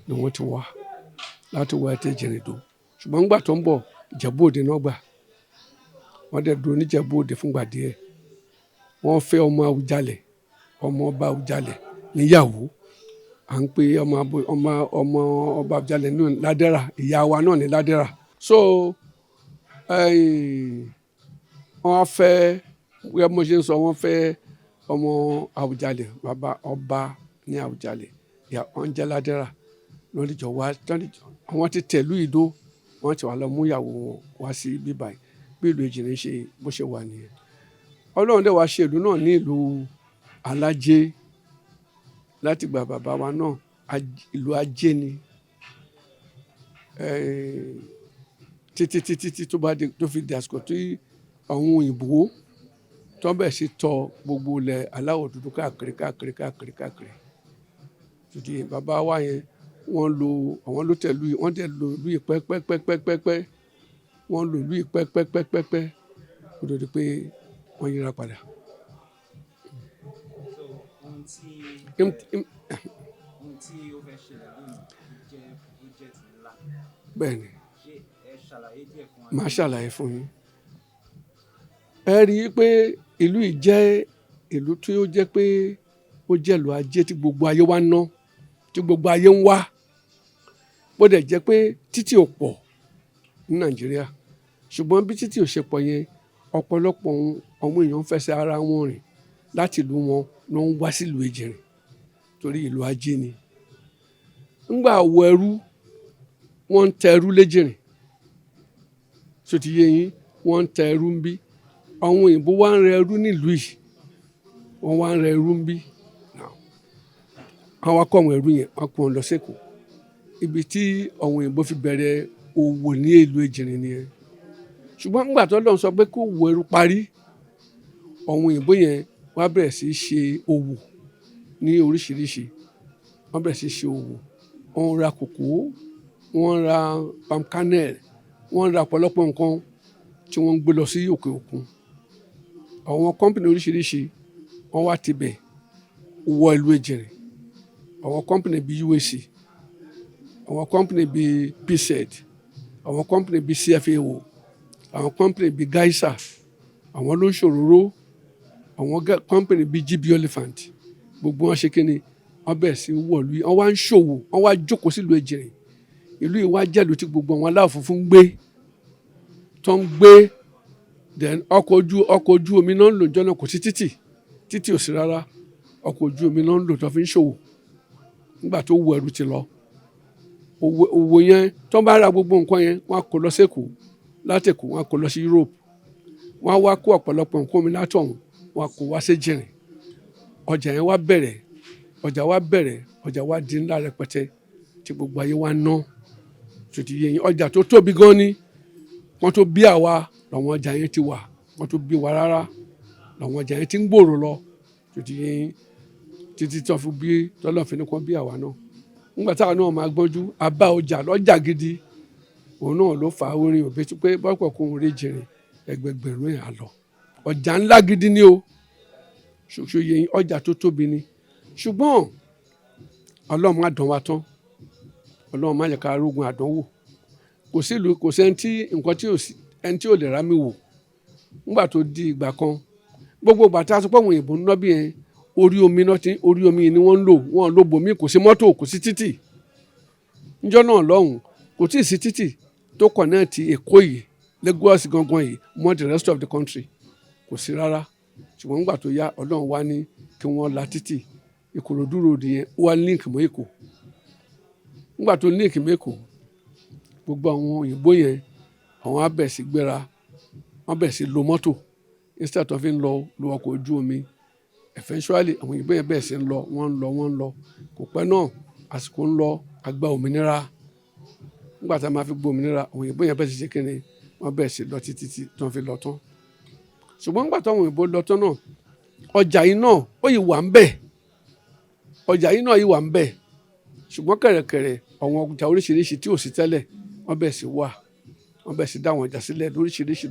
ni wọ́n ti wá láti wá tẹ Ejinrin dó. Ṣùgbọ́n nígbà tó ń bọ̀ Ìjẹ̀bú Òde náà gbà, wọ́n dẹ̀ dúró ní Ìjẹ̀bú Òde fúngbà díẹ̀. Wọ́n fẹ́ ọmọ Àwùjalẹ̀, ọmọ ọba Àwùjalẹ̀ níyàwó. À ń pe ọmọ ọba Àwùjalẹ̀ ní Ládẹ́rà, ìyá wa náà ní Ládẹ́rà. So wọ́n fẹ́, bí mo ṣe ń sọ, wọ́n fẹ́ ọmọ Àwùjalẹ̀, bàbá ọba ní Àwùjalẹ̀, ìyá wọn jẹ́ Ládẹ́rà. Wọ́n dìjọ wá, àwọn ti tẹ̀lú ìdó, wọ́n ti wá lọ mú ìyàwó wọn wá sí bíbáyìí. Bí ìlú Ejinrin ṣe bó ṣe wà nìyẹn. Ọlọ́run dẹ̀ wá ṣe ìlú náà ní ìlú alájé láti gba bàbá wa náà. Ìlú ajé ni títí tó fi di àsìkò tí àwọn òyìnbó tó bẹ̀ sí tọ gbogbo ilẹ̀ aláwọ̀ dúdú káàkiri. Títí bàbá wa yẹn àwọn ló tẹ̀lú yìí, wọ́n dẹ̀ lo ìlú yìí pẹ́pẹ́pẹ́pẹ́pẹ́. Wọ́n lo ìlú yìí pẹ́pẹ́pẹ́pẹ́ kó tó di pé wọ́n yíra padà. Ohun tí ó fẹ́ ṣẹlẹ̀ lónìí jẹ́ project ńlá. Bẹ́ẹ̀ni. Ṣé ẹ ṣàlàyé díẹ̀ fún wa? Màá ṣàlàyé fún yín. Ẹ rí i pé ìlú yìí jẹ́ ìlú tí ó jẹ́ pé ó jẹ́ ìlú ajé tí gbogbo ayé wá ná, tí gbogbo ayé ń wá. Bó dẹ̀ jẹ́ pé títì ò pọ̀ ní Nàìjíríà, ṣùgbọ́n bí títì ò ṣe pọ̀ yẹn, ọ̀pọ̀lọpọ̀ àwọn èèyàn fẹsẹ̀ ara wọn rìn láti ìlú wọn ló ń wá sílùú Ejinrin torí ìlú ajé ni. ńgbà wọ ẹrú wọ́n ń tẹ ẹrú l'Ejinrin tó ti yé yín, wọ́n ń tẹ ẹrú ń bí, àwọn òyìnbó wá ń rẹ ẹrú nílùú yìí, wọ́n wá ń rẹ ẹrú ń bí. àwọn akọ àwọn ẹrú yẹn wọ́n kó wọn lọ s'Èkó, ibi tí àwọn òyìnbó fi bẹ̀rẹ̀ òwò ní ìlú Ejinrin nìyẹn. ṣùgbọ́n nígbà tó lọ́n sọ pé kó òwò ẹrú parí, àwọn òyìnbó yẹn wọ́n bẹ̀rẹ̀ sí í ṣe òwò ní oríṣiríṣi. wọ́n bẹ̀rẹ̀ sí í ṣe òwò, wọ́n ra kòkó, wọ́n ra palm kernel, wọ́n ra ọ̀pọ̀lọpọ̀ nǹkan tí wọ́n ń gbé lọ sí òkè òkun. àwọn kọ́mpìnì oríṣiríṣi wọ́n wá tibẹ̀ wọ ìlú Ejinrin. àwọn kọ́mpìnì bíi UAC, àwọn kọ́mpìnì bíi PZ, àwọn kọ́mpìnì bíi CFAO, àwọn kọ́mpìnì bíi Gaisa, àwọn ló ń ṣòróró, àwọn kọ́mpìnì bíi GB Elephant, gbogbo wọn ṣe kí ni wọ́n bẹ̀rẹ̀ sí wọ̀lú yìí, wọ́n wá ń ṣòwò, wọ́n wá jókòó sílùú Ejinrin. ìlú yìí wá jẹ́lú tí gbogbo àwọn aláwọ̀ funfun ń gbé, tó ń gbé. then ọkọ̀ ojú omi náà ń lò jọ́nà, kò sí títì ò sí rárá, ọkọ̀ ojú omi náà ń lò tó fi ń ṣòwò. nígbà tó wọ ẹrú ti lọ, òwò yẹn tó bá ra gbogbo nǹkan yẹn wọ́n á kó lọ s'Èkó, láti Èkó wọ́n á kó lọ sí Europe, wọ́n á wá kó ọ̀pọ̀lọpọ̀ nǹkan omi látọ̀hún wọ́n á kó wá s'Ejinrin. ọjà yẹn wá bẹ̀rẹ̀, ọjà wá di ńlá rẹpẹtẹ tí gbogbo ayé wá ná. tó ti yé yín, ọjà tó tóbi gan ni, wọ́n tó bí àwa làwọn ọjà yẹn ti wà, wọ́n tó bí wa rárá làwọn ọjà yẹn ti ń gbòòrò lọ. tó ti yé yín, títí tó fi bí tọ́lọ́ fi ní kó bí àwa náà. nígbà táwọn náà máa gbọ́njú, àbá ọjà lọ́jà gidi, òun náà ló fà á orin òbí tó pé bọ́pọ̀ kó ń rí Ejinrin ẹgbẹgbẹ̀rún ẹ̀ àlọ́. ọjà ńlá gidi ni o, ṣoṣo yẹ yín, ọjà tó tóbi ni. ṣùgbọ́n Ọlọ́run má dán wa tán, Ọlọ́run má yẹ ká rógun àdánwò. kò sílùú, kò sẹ́ni tí nǹkan tí ẹni tí ò lè rámì wò. nígbà tó di ìgbà kan, gbogbo ìgbà tá a sọ pé àwọn òyìnbó ń lọ́bì yẹn, orí omi ni wọ́n ń lò, wọ́n lò bòmí, kò sí mọ́tò, kò sí títì. níjọ́ náà lọ́hùn kò tí ì sí títì tó connect Èkó yìí, Lagos gangan yìí mọ́ the rest of the country, kò sí rárá. ṣùgbọ́n nígbà tó yá, Ọlọ́run wá ní kí wọ́n la títì Ìkòròdú road yẹn, ó wá link mọ́ Èkó. nígbà tó link mọ́ Èkó, gbogbo àwọn òyìnbó yẹn àwọn á bẹ̀ sí gbéra, wọ́n bẹ̀ sí lo mọ́tò instead tó fi ń lo ọkọ̀ ojú omi. eventually àwọn òyìnbó yẹn bẹ̀ sí ń lọ, wọ́n ń lọ. kò pẹ́ náà àsìkò ń lọ, àgbà òmìnira. nígbà tá a máa fi gbọ́ òmìnira, àwọn òyìnbó yẹn bẹ̀ sí ṣe kíni, wọ́n bẹ̀ sí lọ títí tó fi lọ tán. ṣùgbọ́n nígbà táwọn òyìnbó lọ tán náà, ọjà yìí náà ó yìí wà ń bẹ̀, ṣùgbọ́n kẹ̀rẹ̀kẹ̀rẹ̀ àwọn ọjà oríṣiríṣi tí ò sí tẹ́lẹ̀ wọ́n bẹ̀ sí wà, wọ́n bẹ̀ sí dá àwọn ọjà sílẹ̀ lóríṣiríṣi.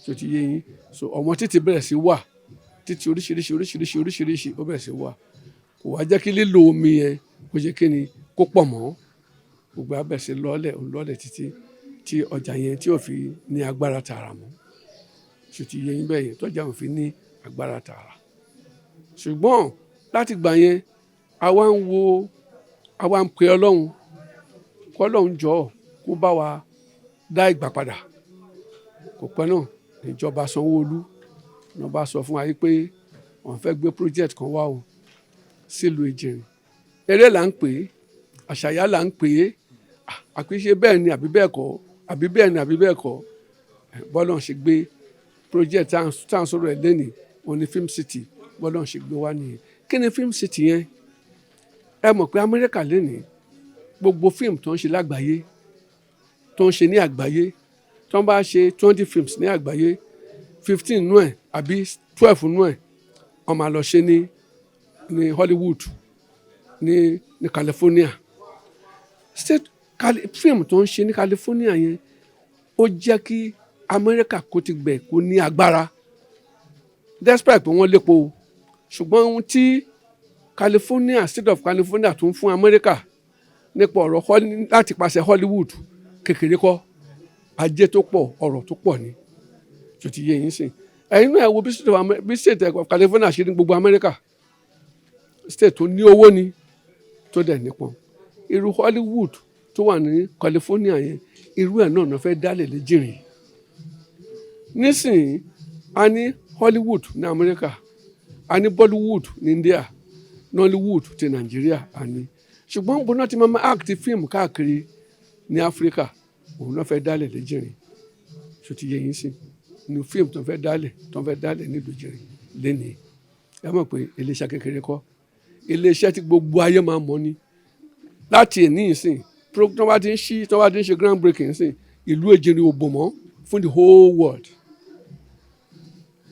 tó ti yé yín, so ọmọ títì bẹ̀rẹ̀ sí wà, títì oríṣiríṣi ó bẹ̀rẹ̀ sí wà. kò wá jẹ́ kí lílo omi yẹn kó ṣe kí ni kó pọ̀ mọ́, gbogbo abẹ̀ sí lọ́lẹ̀ títí tí ọjà yẹn tí ò fi ní agbára tààrà mọ́. tó ti yé yín bẹ́ẹ̀ yẹn, tọ́jà ò fi ní agbára tààrà. ṣùgbọ́n láti gbà yẹn àwa ń pe Ọlọ́run k'Ọlọ́run jọ̀ọ́ kó bá wa dá ìgbà padà. kò pẹ́ náà ìjọba Sanwó-Olú ló bá sọ fún wa yìí pé wọ́n fẹ́ gbé project kan wá o sílùú Ejinrin. eré là ń pè é, àṣàyà là ń pè é, àpèṣe bẹ́ẹ̀ ni àbí bẹ́ẹ̀ kọ́, àbí bẹ́ẹ̀ ni àbí bẹ́ẹ̀ kọ́. bọ́lá ń ṣe gbé project tá à ń sọ̀rọ̀ ẹ̀ lẹ́nìí, òun ni Film City, bọ́lá ń ṣe gbé wá nìyẹn. kí ni Film City yẹn? ẹ mọ̀ pé Amẹ́ríkà lénìí gbogbo fíìmù tó ń ṣe lágbàáyé, tó ń ṣe ní àgbáyé, tó ń bá ṣe 20 films ní àgbáyé, 15 nú ẹ̀ àbí 12 nú ẹ̀ wọ́n máa lọ ṣe ní Hollywood, ní California. fíìmù tó ń ṣe ní California yẹn ó jẹ́ kí Amẹ́ríkà kó ti gbẹ̀ kó ní agbára, despite pé wọ́n lépo, ṣùgbọ́n ohun tí State of California tún fún Amẹ́ríkà nípa ọ̀rọ̀ láti pàṣẹ Hollywood kékeré kọ́, ajé tó pọ̀, ọ̀rọ̀ tó pọ̀ ni. tó ti yé yín sìn. ẹ̀yin náà wo bí State of California ṣe ní gbogbo Amẹ́ríkà, state tó ní owó ni, tó dẹ̀ nípọn. irú Hollywood tó wà ní California yẹn, irú ẹ̀ náà fẹ́ dálẹ̀ l'Ejinrin. nísìnyí a ní Hollywood ní Amẹ́ríkà, a ní Bollywood ní India, Nollywood ti Nàìjíríà a ní. Ṣùgbọ́n bó náà ti máa act fíìmù káàkiri ní Áfíríkà òun náà fẹ́ dálẹ̀ l'Ejinrin. Ṣó ti yé yín sí ní fíìmù tó ń fẹ́ dálẹ̀ nílùú Ejinrin lénìí. Ẹ mọ̀ pé iléeṣẹ́ kékeré kọ́, iléeṣẹ́ tí gbogbo ayé máa mọ̀ ni. Láti èní ìsìn tó bá ti ń ṣe ground breaking ìsìn ìlú Ejinrin ò bò mọ́ fún the whole world.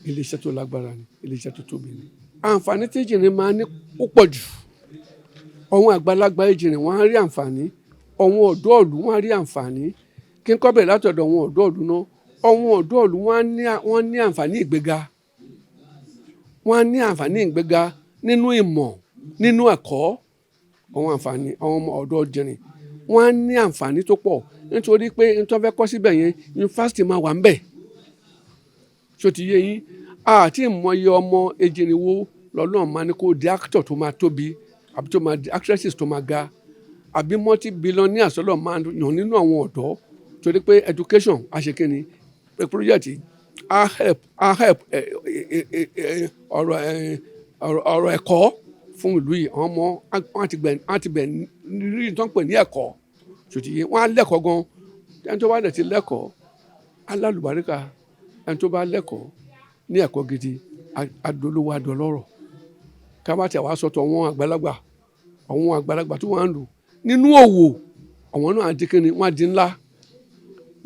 Iléeṣẹ́ tó lágbára ni, iléeṣẹ́ tó tóbi ni. Àǹfààní tí Ejinrin máa ní púpọ̀ jù. Àwọn àgbàlagbà Ejinrin wọ́n á rí àǹfààní, àwọn ọ̀dọ́ ìlú wọ́n á rí àǹfààní. Kí n kọ́ bẹ̀rẹ̀ látọ̀dọ̀ àwọn ọ̀dọ́ ìlú náà. Àwọn ọ̀dọ́ ìlú wọ́n ní àǹfààní ìgbéga. Wọ́n á ní àǹfààní ìgbéga nínú ìmọ̀, nínú ẹ̀kọ́. Àwọn àǹfààní àwọn ọmọ ọ̀dọ́ Ejinrin wọ́n á ní àǹfààní tó pọ̀ nítorí pé n tó fẹ́ kọ́ síbẹ̀ yẹn yunifásitì máa wà ńbẹ̀. Ṣó ti yé yín? Àti ìmọ̀ye ọmọ Ejinrin wo lọ́lọ́run máa ní kó di actor tó máa tóbi àbí tó máa di actresses tó máa ga àbí multi-billionaires lọ́lọ́run máa yàn nínú àwọn ọ̀dọ́ torí pé education àṣekínni project á help ọ̀rọ̀ ẹ̀kọ́ fún ìlú yìí. Àwọn ọmọ wọn ti bẹ̀ rí tó ń pè ní ẹ̀kọ́. Ṣó ti yé? Wọ́n á lẹ́kọ̀ọ́ gan. Ẹni tó bá dẹ̀ ti lẹ́kọ̀ọ́ alálùbáríkà, ẹni tó bá lẹ́kọ̀ọ́ ní ẹ̀kọ́ gidi adolówó adọlọ́rọ̀. Ká má tẹ̀ wá sọ́tọ̀ àwọn àgbàlagbà tó wà ń lò nínú òwò àwọn náà di kíni wọ́n á di ńlá.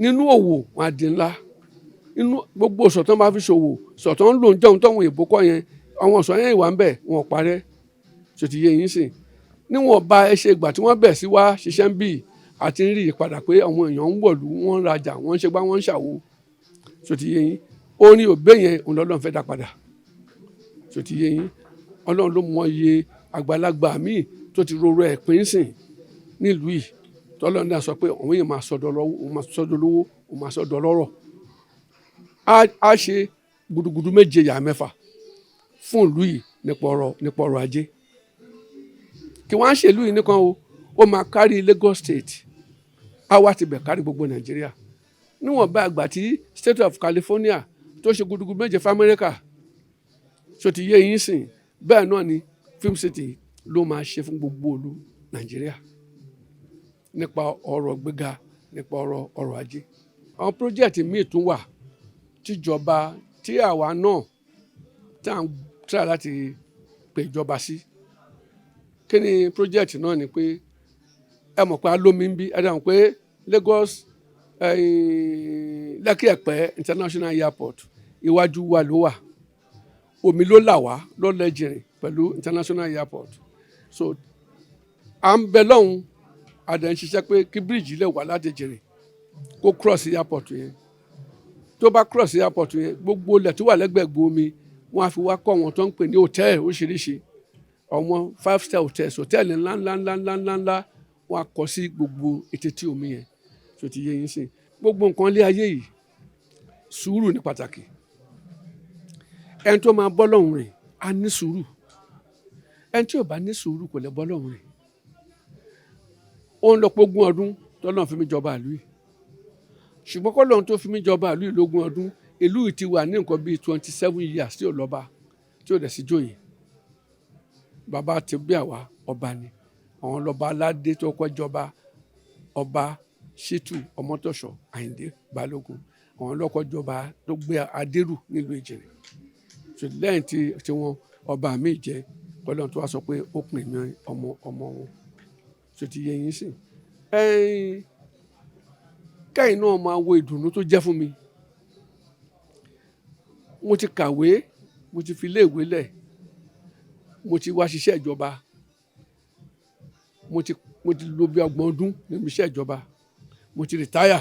Nínú òwò wọ́n á di ńlá. Inú gbogbo sọ̀tàn bá fi ṣòwò sọ̀tàn ń lò ń jẹun tọ́wọ́n èbó kọ́ yẹn àwọn ọ̀sán yẹn ìwà ń bẹ̀ wọn ò parẹ́. Ṣó ti yé yín sìn? Níwọ̀n bá ẹ ṣe ìgbà tí wọ́n bẹ̀ sí wá ṣiṣẹ́ ń bì àti ń rí ìpadà pé àwọn èèyàn ń wọ̀lú wọ́n ń rajà wọ́n ń ṣe gbá wọ́n ń ṣàwo. Ṣó ti yé yín? Orin òbé yẹn òun lọ́lọ́run fẹ́ dá padà. Ṣó ti yé yín? Ọlọ́run ló mọ iye àgbàlagbà míì tó ti rorò ẹ̀ pín sìn nílùú yìí tọ́lọ́run náà sọ pé òun yìí máa sọ̀dọ̀ lówó òun máa sọ̀dọ̀ lọ́rọ̀. Á ṣe gudugudu méje yà mẹ́fà fún ìlú yìí nípa ọrọ̀ ajé. Kí wọ́n á ṣe ìlú yìí nìkan o, ó máa kárí Lagos State, á wá ti bẹ̀ kárí gbogbo Nàìjíríà. Níwọ̀n bá àgbà tí State of California tó ṣe gudugudu méje fún Amẹ́ríkà. Ṣó ti yé yín sìn? Bẹ́ẹ̀ náà ni Film City ló máa ṣe fún gbogbo ìlú Nàìjíríà nípa ọrọ̀ gbéga, nípa ọrọ̀ ajé. Àwọn project míì tún wà tíjọba tí àwa náà tí à ń try láti pè ìjọba sí. Kí ni project náà ni pé ẹ mọ̀ pé alómi ń bí ẹ dáhùn pé Lagos Lekki Ẹ̀pẹ́ International Airport iwájú wa ló wà. Omi ló là wá lọ́lọ́ Ejinrin pẹ̀lú International Airport. So à ń bẹ lọ́hùn àdá ń ṣiṣẹ́ pé kí bíríìjì lè wà láti Ejinrin kó cross airport yẹn. Tó bá cross airport yẹn gbogbo ilẹ̀ tó wà lẹ́gbẹ̀gbẹ̀ omi wọ́n á fi wá kọ́ wọn tó ń pè ní hòtẹ́ẹ̀lì oríṣiríṣi. Àwọn 5-star hotels hòtẹ́ẹ̀lì ńláńlá wọ́n á kọ́ sí gbogbo etí omi yẹn. Ṣó ti yé yín sìn? Gbogbo nǹkan lé ayé yìí sùúrù ní pàtàkì. Ẹni tó máa bọ́ lọ́hùn rìn á ní sùúrù. Ẹni tí ò bá ní sùúrù kò lè bọ́ lọ́hùn rìn. Ó ń lọ pógún ọdún tọ́lọ́run fi mí jọba ìlú yìí. Ṣùgbọ́n kọ́lọ́run tó fi mí jọba ìlú yìí lógún ọdún ìlú yìí ti wà ní nǹkan bíi 27 years tí ò lọ́ba tí ò dẹ̀ sí joyè. Bàbá ti bí àwa ọba ni. Àwọn lọ́ba aládé tó kọ́ jọba ọba Ṣítù Ọmọ́tọ̀ṣọ́ Àyìndé Balógun. Àwọn lọ́kọ́ jọba tó gbé adérù nílùú Ejinrin. Lẹ́yìn tí wọ́n ọba mi jẹ́ kọ́lọ́run tó wá sọ pé ó pin mi ọmọ wọn. Ṣó ti yé yín sìn? Kẹ́yìn náà máa wo ìdùnnú tó jẹ́ fún mi. Mo ti kàwé, mo ti fi iléèwé lẹ̀, mo ti wá ṣiṣẹ́ ìjọba, mo ti lò bí 30 ọdún nínú iṣẹ́ ìjọba, mo ti rìtáyà,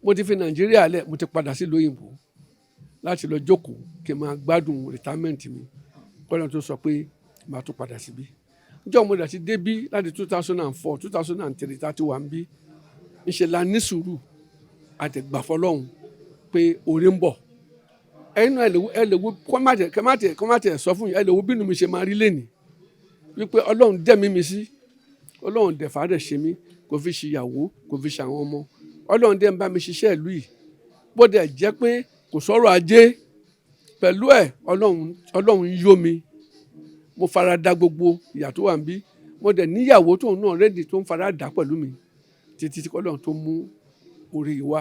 mo ti fi Nàìjíríà lẹ̀, mo ti padà sí ìlú òyìnbó láti lọ jókòó kí n máa gbádùn retirement mi. Kọ́lọ́run tó sọ pé màá tún padà síbí. Níjọ́ mo dẹ̀ ti débí láti 2004 2003 tá a ti wà ń bí. Ńṣe la ní sùúrù àtẹ̀gbà fọlọ́hún pé oore ń bọ̀. Ẹ̀yin náà ẹ lè wo kọ́mátẹ̀ sọ fún yín ẹ lè wo bínú mi ṣe máa rí lénìí wípé Ọlọ́run dẹ̀mí mi sí Ọlọ́run dẹ̀fà rẹ̀ ṣe mí kò fi ṣìyàwó kò fi ṣàwọn ọmọ Ọlọ́run dẹ̀ ń bá mi ṣiṣẹ́ ìlú yìí bó dẹ̀ jẹ́ pé kò sọ̀rọ̀ ajé pẹ̀lú ẹ̀ ọlọ́run yó mi mo fara da gbogbo ìyà tó wà níbí mo dẹ̀ níyàwó tóun náà rẹ́dì tó ń fara dà pẹ̀lú mi títí tí ọlọ́run tó mú orí wá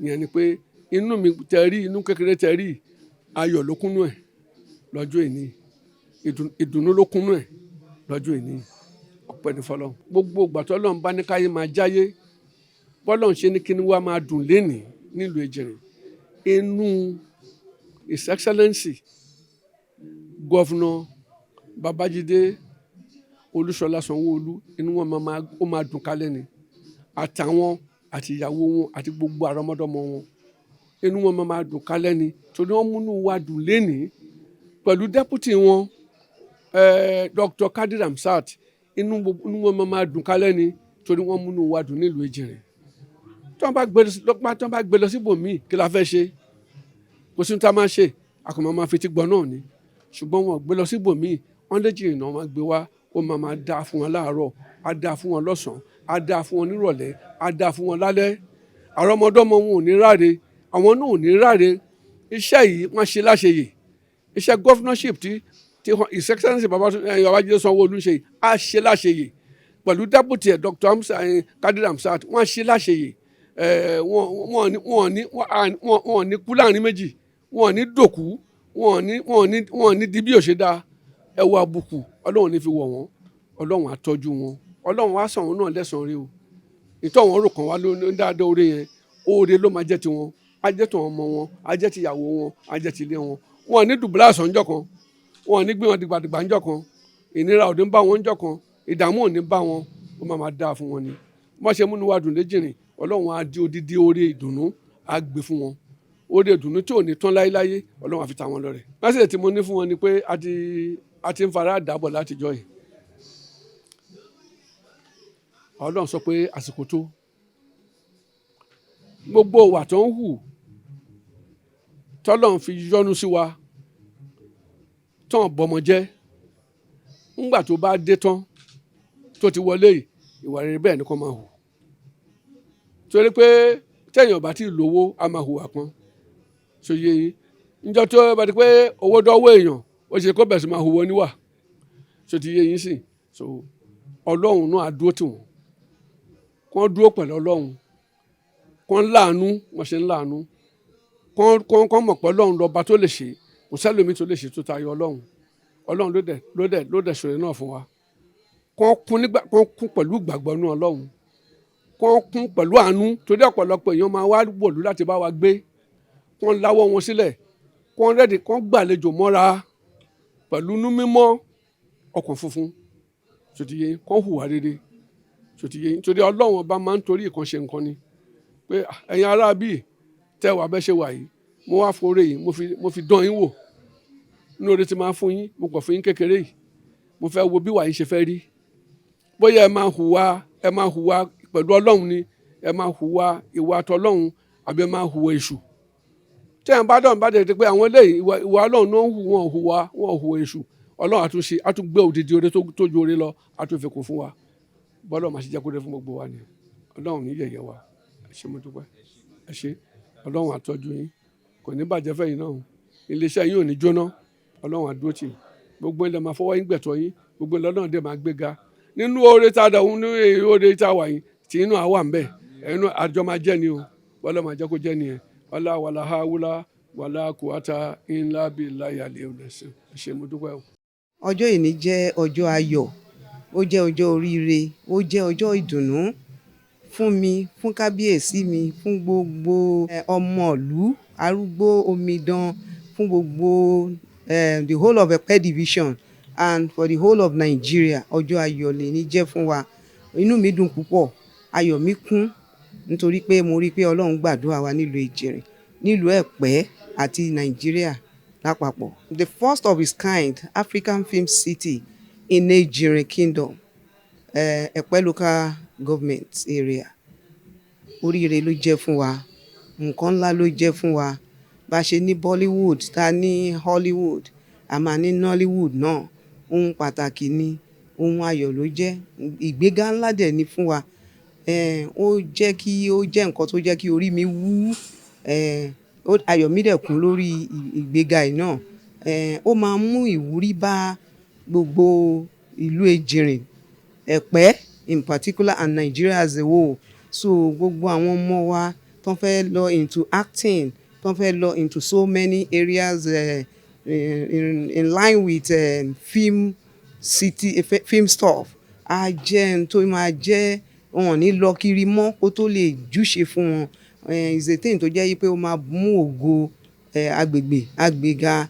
ìyẹn ni pé inú mi tẹ̀rí inú kékeré tẹ̀rí ayọ̀ ló kúnnú ẹ̀ lọ́jọ́ ìní ìdùnnú ló kúnnú ẹ̀ lọ́jọ́ ìní ọpẹ́ ní fọlọ́run gbogbo ìgbà tó ọlọ́run bá ní káyé máa jáyé bọ́lọ́run ṣe ní kíní wá máa dùn lénìí nílùú Ejinrin inú His Excellency Governor Babajide Olúṣọlá Sanwó-Olú inú wọn ó máa dùn kálẹ̀ ni àtàwọn àti ìyàwó wọn àti gbogbo àrọmọdọ́mọ wọn inú wọn máa dùn kálẹ̀ ni torí wọ́n múnú wa dùn lénìí pẹ̀lú dẹ́pútì wọn Dr. Kadir Hamzat inú wọn máa dùn kálẹ̀ ni torí wọ́n múnú wa dùn nílùú Ejinrin tí wọ́n bá gbé lọ síbòmíì kí la fẹ́ ṣe kò sí ní tá a máa ṣe àkànmọ́ máa fi ti gbọ́ náà ni ṣùgbọ́n wọn gbé lọ síbòmíì wọ́n l'Ejinrin náà máa gbé wá ó máa dáa fún wọn láàárọ̀ á dáa fún wọn lọ́sàn-án á dáa fún wọn nírọ̀lẹ́ á dáa fún wọn lálẹ́ àrọ́mọdọ́mọ wọn ò ní ráre àwọn náà ò ní ráre iṣẹ́ yìí wọ́n ṣe láṣeyè iṣẹ́ governorship tí His Excellency Babajide Sanwo-Olu ṣe á ṣe láṣeyè pẹ̀lú deputy Dr. Kadir Hamzat wọ́n ṣe láṣeyè wọn ò ní kú láàrin méjì wọn ò ní dòkú wọn ò ní di bí òṣèdá ẹwà àbùkù ọlọ́run ní fi wọ̀ wọ́n ọlọ́run á tọ́jú wọn ọlọ́run á san wọn náà lẹ́san rí o ìtọ́ wọn rò kàn wá ló ń dáadáa oore yẹn oore ló máa jẹ́ tiwọn á jẹ́ tàwọn ọmọ wọn á jẹ́ tìyàwó wọn á jẹ́ tìlé wọn wọn ò ní dùbúlẹ̀ àṣọ ńjọ́ kan wọn ò ní gbé wọn dìgbàdìgbà ńjọ́ kan ìnira òde ń bá wọn ńjọ́ kan ìdààmú ò ní bá wọn ó máa dáa fún wọn ni wọ́n ṣe múnú wa dùn l'Ejinrin ọlọ́run á di odidi oore ìdùnnú á gbé fún wọn oore ìdùnnú tí ò ní tán láéláyé ọlọ́run á fi ta wọn lọ́rẹ. mẹ́sẹ̀lẹ̀ tí mo ní fún wọn ni pé a ti ń fara dàbọ̀ látijọ́ yìí ọlọ́run sọ pé àsìkò tó gbogbo ìwà tó ń hù tọ́lọ́run fi yọ́nú sí wa tán bọ́mọ jẹ́ ńgbà tó bá dé tán tó ti wọlé ìwà rere bẹ́ẹ̀ ni kò máa hù torí pé téèyàn bá ti lówó a máa hùwà pọ́n ṣòye yìí níjọ́ tó bá di pé owó dọ́wọ́ èèyàn ó ṣe kó bẹ̀rẹ̀ sí máa hùwà níwà ṣòtì yé yín sì so ọlọ́run náà á dúró tì wọ́n kán dúró pẹ̀lú ọlọ́run kán láàánú wọ́n ṣe ń láàánú kán mọ̀ pé ọlọ́run lọ́ba tó lè ṣe kò sẹ́lómi tó lè ṣe tó tayọ ọlọ́run ló dẹ̀ ṣòro náà fún wa kán kún pẹ̀lú ìgbàgbọ́ nínú ọlọ́run kán kún pẹ̀lú àánú torí ọ̀pọ̀lọpọ̀ èèyàn máa wá wọ̀lú láti bá wa gbé kán láwọ́ wọn sílẹ̀ kán rẹ́dì kán gbàlejò mọ́ra pẹ̀lú inú mímọ́ ọkàn funfun ṣòtìyẹ kán hùwà rere ṣòtìyẹ nítorí ọlọ́run ọba máa ń torí ìkan ṣe nǹkan ni pé ẹ̀yin ará bíi tẹ́ wà bẹ́ ṣe wà yìí mo wá forí yìí mo fi dán yín wò inú oore ti máa fún yín mo kàn fún yín kékeré yìí mo fẹ́ wo bí wà yín ṣe fẹ́ rí bóyá ẹ máa hùwà pẹ̀lú ọlọ́run ni ẹ máa hùwà ìwà tọlọ́run àbí ẹ máa hùwà èṣù tí ẹ̀ ń bá dọ̀n bá dẹ̀ ti pé àwọn eléyìí ìwà ọlọ́run náà wọn hùwà èṣù ọlọ́run àtúnṣe àtúngbé òdìdí oore tó ju oore lọ àtúnfikún fún wa bọ́lọ̀ máa ṣe jẹ́ kóde fún gbogbo wa ni ọlọ́run ní yẹ̀yẹ́ wa ẹ ṣé mo dúpẹ́ ẹ ṣé ọlọ́run àtọ́jú yín kò ní bàjẹ́ fẹ́yìn náà iléeṣẹ́ yín ò ní jóná ọlọ́run àdúró tì gbogbo ilẹ̀ máa fọwọ́ yín gbẹ̀tọ́ yín gbogbo ilẹ̀ ọlọ́run dẹ̀ máa gbéga nínú oore tá a dà ní oore tá a wà yín tí inú àwa ń bẹ̀ ẹnu àjọ máa jẹ́ ni o bọ́lọ̀ máa jẹ́ kó jẹ́ ni ẹ ọlá wàlá hawúlá wàlá kùwátà ńlá bíi láyàlẹ́ ọ̀nẹ́sẹ̀ ẹ ṣé mo dúpẹ́ o. ọjọ́ ìní jẹ́ ọjọ́ ayọ̀ ó jẹ́ ọjọ́ oríire ó jẹ́ ọjọ́ ìdùnnú fún mi fún kábíyèsí mi fún gbogbo ọmọọ̀lú arúgbó omidan fún gbogbo the whole of Epe division and for the whole of Nigeria ọjọ́ ayọ̀ lè ní jẹ́ fún wa inú mi dùn púpọ̀ ayọ̀ mi kún nítorí pé mo rí pé Ọlọ́run gbàdúrà wa nílùú Ejinrin nílùú Ẹ̀pẹ́ àti Nàìjíríà lápapọ̀. The first of its kind African film city in Ejinrin Kingdom, Ẹ̀pẹ́ local government area. Oríire ló jẹ́ fún wa, nǹkan ńlá ló jẹ́ fún wa. Bá ṣe ní Bollywood, ta ní Hollywood, a máa ní Nollywood náà. Ohun pàtàkì ni, ohun ayọ̀ ló jẹ́, ìgbéga ńlá dẹ̀ ni fún wa. Ó jẹ́ nǹkan tó jẹ́ kí orí mi wú ayọ̀ mi dẹ̀ kún lórí ìgbéga yìí náà. Ó máa mú ìwúrí bá gbogbo ìlú Ejinrin Epe in particular and Nigeria as a whole. So gbogbo àwọn ọmọ wa tó fẹ́ lọ into acting, tó fẹ́ lọ into so many areas in line with film city film stuff, á jẹ́ n tó máa jẹ́ wọn ò ní lọ kiri mọ́ kó tó lè júṣe fún wọn. Is a thing tó jẹ́ wípé ó máa mú ògo agbègbè àgbéga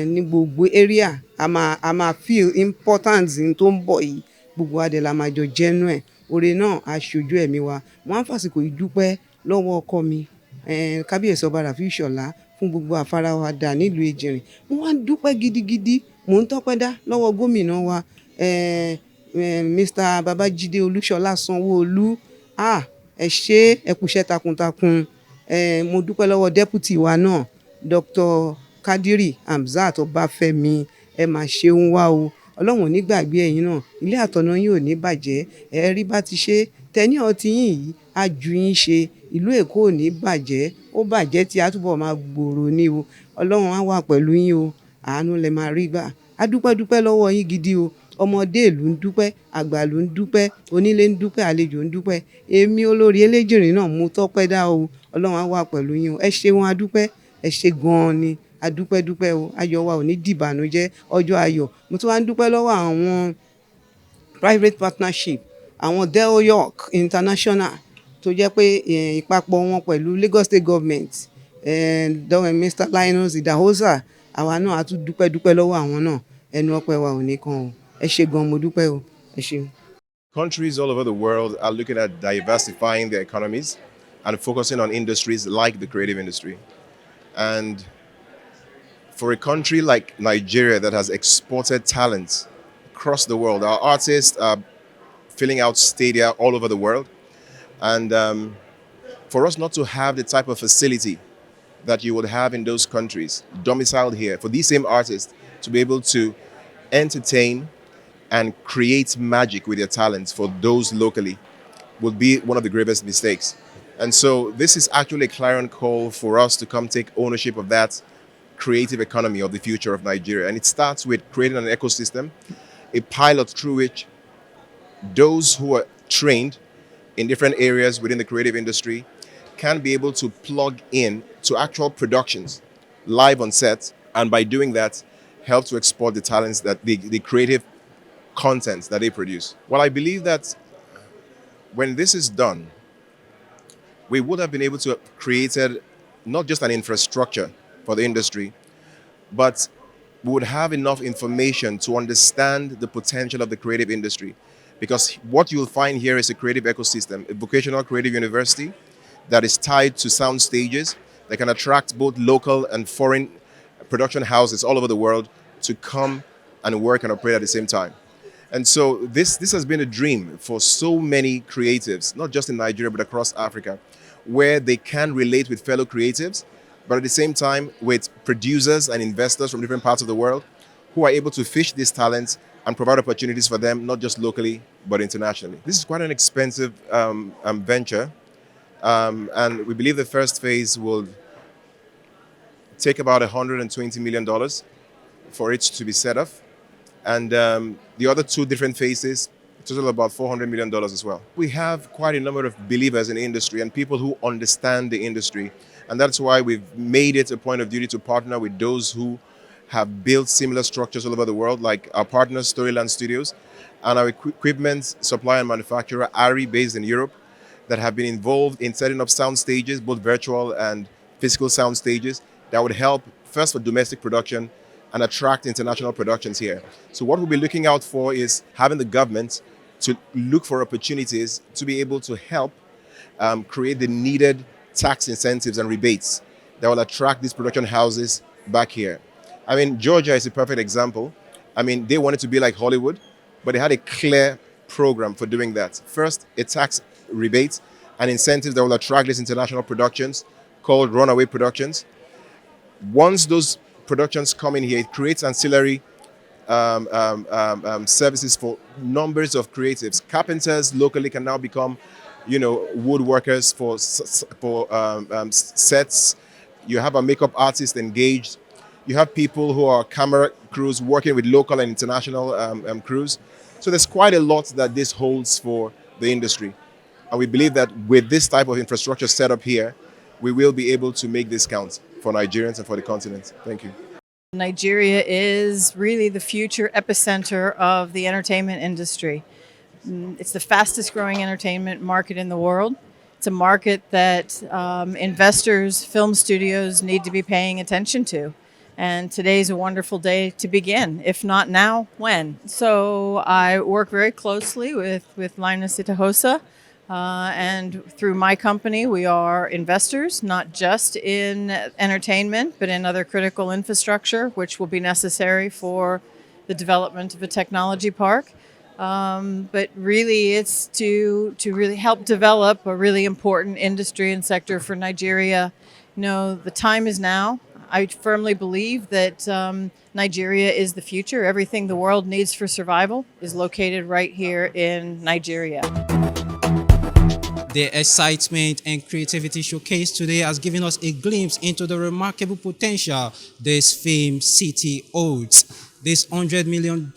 ní gbogbo area. A máa feel importance in tó ń bọ̀ yìí, gbogbo adé la máa jọ jẹ́nu ẹ̀. Oore náà á ṣojú ẹ̀mí wa. Wọ́n á fàsìkò yìí dúpẹ́ lọ́wọ́ ọkọ mi kábíyèsí ọba Rafiu Ishola fún gbogbo àfarawàdà nílùú Ejinrin. Mo wá ń dúpẹ́ gidigidi, mò ń tọ́pẹ́ dá lọ́wọ́ gómìnà wa Mr. Babajide Sanwo-Olu. Ẹ ṣé, ẹ kú iṣẹ́ takuntakun. Mo dúpẹ́ lọ́wọ́ deputy wa náà Dr. Kadiri Hamzat Ọbáfẹ́mi. Ẹ máa ṣeun wá o, Ọlọ́run ò ní gbàgbé ẹ̀yin náà, ilé àtọ̀nà yín ò ní bàjẹ́. Ẹ rí bá ti ṣe tẹ́ní ọtí yín yìí á ju yín ṣe, ìlú Èkó ò ní bàjẹ́, ó bàjẹ́ tí a túbọ̀ máa gbòòrò ní o. Ọlọ́run á wà pẹ̀lú yín o, àánú lẹ máa rí gbà. A dúpẹ́ lọ́wọ́ yín gidi o. Ọmọdé ìlú ń dúpẹ́, àgbà ìlú ń dúpẹ́, onílé ń dúpẹ́, àlejò ń dúpẹ́. Èmi olórí Elejinrin náà mo tọ́pẹ́ dá o. Ọlọ́run á wà pẹ̀lú yín o. Ẹ ṣeun, a dúpẹ́, ẹ ṣe gan-an ni. A dúpẹ́ o. Ayọ̀ wa ò ní dìbànújẹ́, ọjọ́ ayọ̀. Mo tún wá ń dúpẹ́ lọ́wọ́ àwọn private partnership, àwọn Del York International tó jẹ́ pé ìpapọ̀ wọn pẹ̀lú Lagos State Government, Mr. Linus Idahosa, àwa náà a tún dúpẹ́ lọ́wọ́ àwọn náà. Ẹnu ọpẹ́ wa ò ní kan o. Ẹ ṣé gan, mo dúpẹ́ o. Ẹ ṣeun. Countries all over the world are looking at diversifying their economies and focusing on industries like the creative industry. And for a country like Nigeria that has exported talent across the world, our artists are filling out stadia all over the world. And for us not to have the type of facility that you would have in those countries domiciled here, for these same artists to be able to entertain and create magic with their talents for those locally would be one of the gravest mistakes. And so this is actually a clarion call for us to come take ownership of that creative economy of the future of Nigeria. And it starts with creating an ecosystem, a pilot through which those who are trained in different areas within the creative industry can be able to plug in to actual productions live on set, and by doing that, help to export the talents that the creative content that they produce. Well, I believe that when this is done, we would have been able to have created not just an infrastructure for the industry, but we would have enough information to understand the potential of the creative industry. Because what you'll find here is a creative ecosystem, a vocational creative university that is tied to sound stages that can attract both local and foreign production houses all over the world to come and work and operate at the same time. And so this has been a dream for so many creatives, not just in Nigeria, but across Africa, where they can relate with fellow creatives, but at the same time with producers and investors from different parts of the world who are able to fish these talents and provide opportunities for them, not just locally, but internationally. This is quite an expensive venture, and we believe the first phase will take about $120 million for it to be set up. And the other two different phases, total about $400 million as well. We have quite a number of believers in the industry and people who understand the industry. And that's why we've made it a point of duty to partner with those who have built similar structures all over the world, like our partners, Storyland Studios, and our equipment supplier and manufacturer, Ari, based in Europe, that have been involved in setting up sound stages, both virtual and physical sound stages, that would help first for domestic production and attract international productions here. So what we'll be looking out for is having the government to look for opportunities to be able to help create the needed tax incentives and rebates that will attract these production houses back here. I mean, Georgia is a perfect example. I mean, they wanted to be like Hollywood, but they had a clear program for doing that. First, a tax rebate and incentives that will attract these international productions called runaway productions. Once those productions come in here, it creates ancillary services for numbers of creatives. Carpenters locally can now become woodworkers for sets. You have a makeup artist engaged. You have people who are camera crews working with local and international crews. So there's quite a lot that this holds for the industry. And we believe that with this type of infrastructure set up here, we will be able to make this count for Nigerians and for the continent. Thank you. Nigeria is really the future epicenter of the entertainment industry. It's the fastest growing entertainment market in the world. It's a market that investors, film studios need to be paying attention to. And today's a wonderful day to begin. If not now, when? So I work very closely with Linus Itahosa. And through my company, we are investors, not just in entertainment, but in other critical infrastructure, which will be necessary for the development of a technology park. But really, it's to really help develop a really important industry and sector for Nigeria. The time is now. I firmly believe that Nigeria is the future. Everything the world needs for survival is located right here in Nigeria. The excitement and creativity showcased today has given us a glimpse into the remarkable potential this film city holds. This $100 million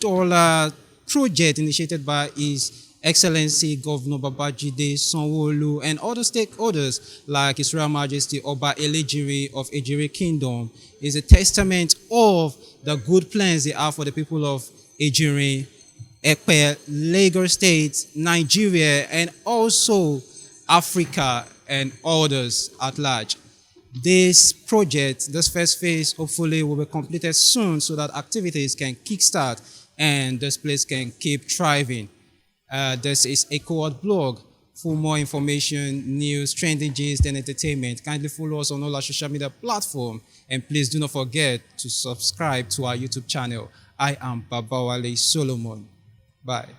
project initiated by His Excellency Governor Babajide Sanwo-Olu and other stakeholders like His Royal Majesty Oba Elejinrin of Ejinrin Kingdom is a testament of the good plans they have for the people of Ejinrin Epe, Lagos State, Nigeria, and also Africa and others at large. This project, this first phase, hopefully will be completed soon so that activities can kickstart and this place can keep thriving. This is a co-ed blog. For more information, news, trending gist, and entertainment, kindly follow us on all our social media platforms. And please do not forget to subscribe to our YouTube channel. I am Babawale Solomon. Bye.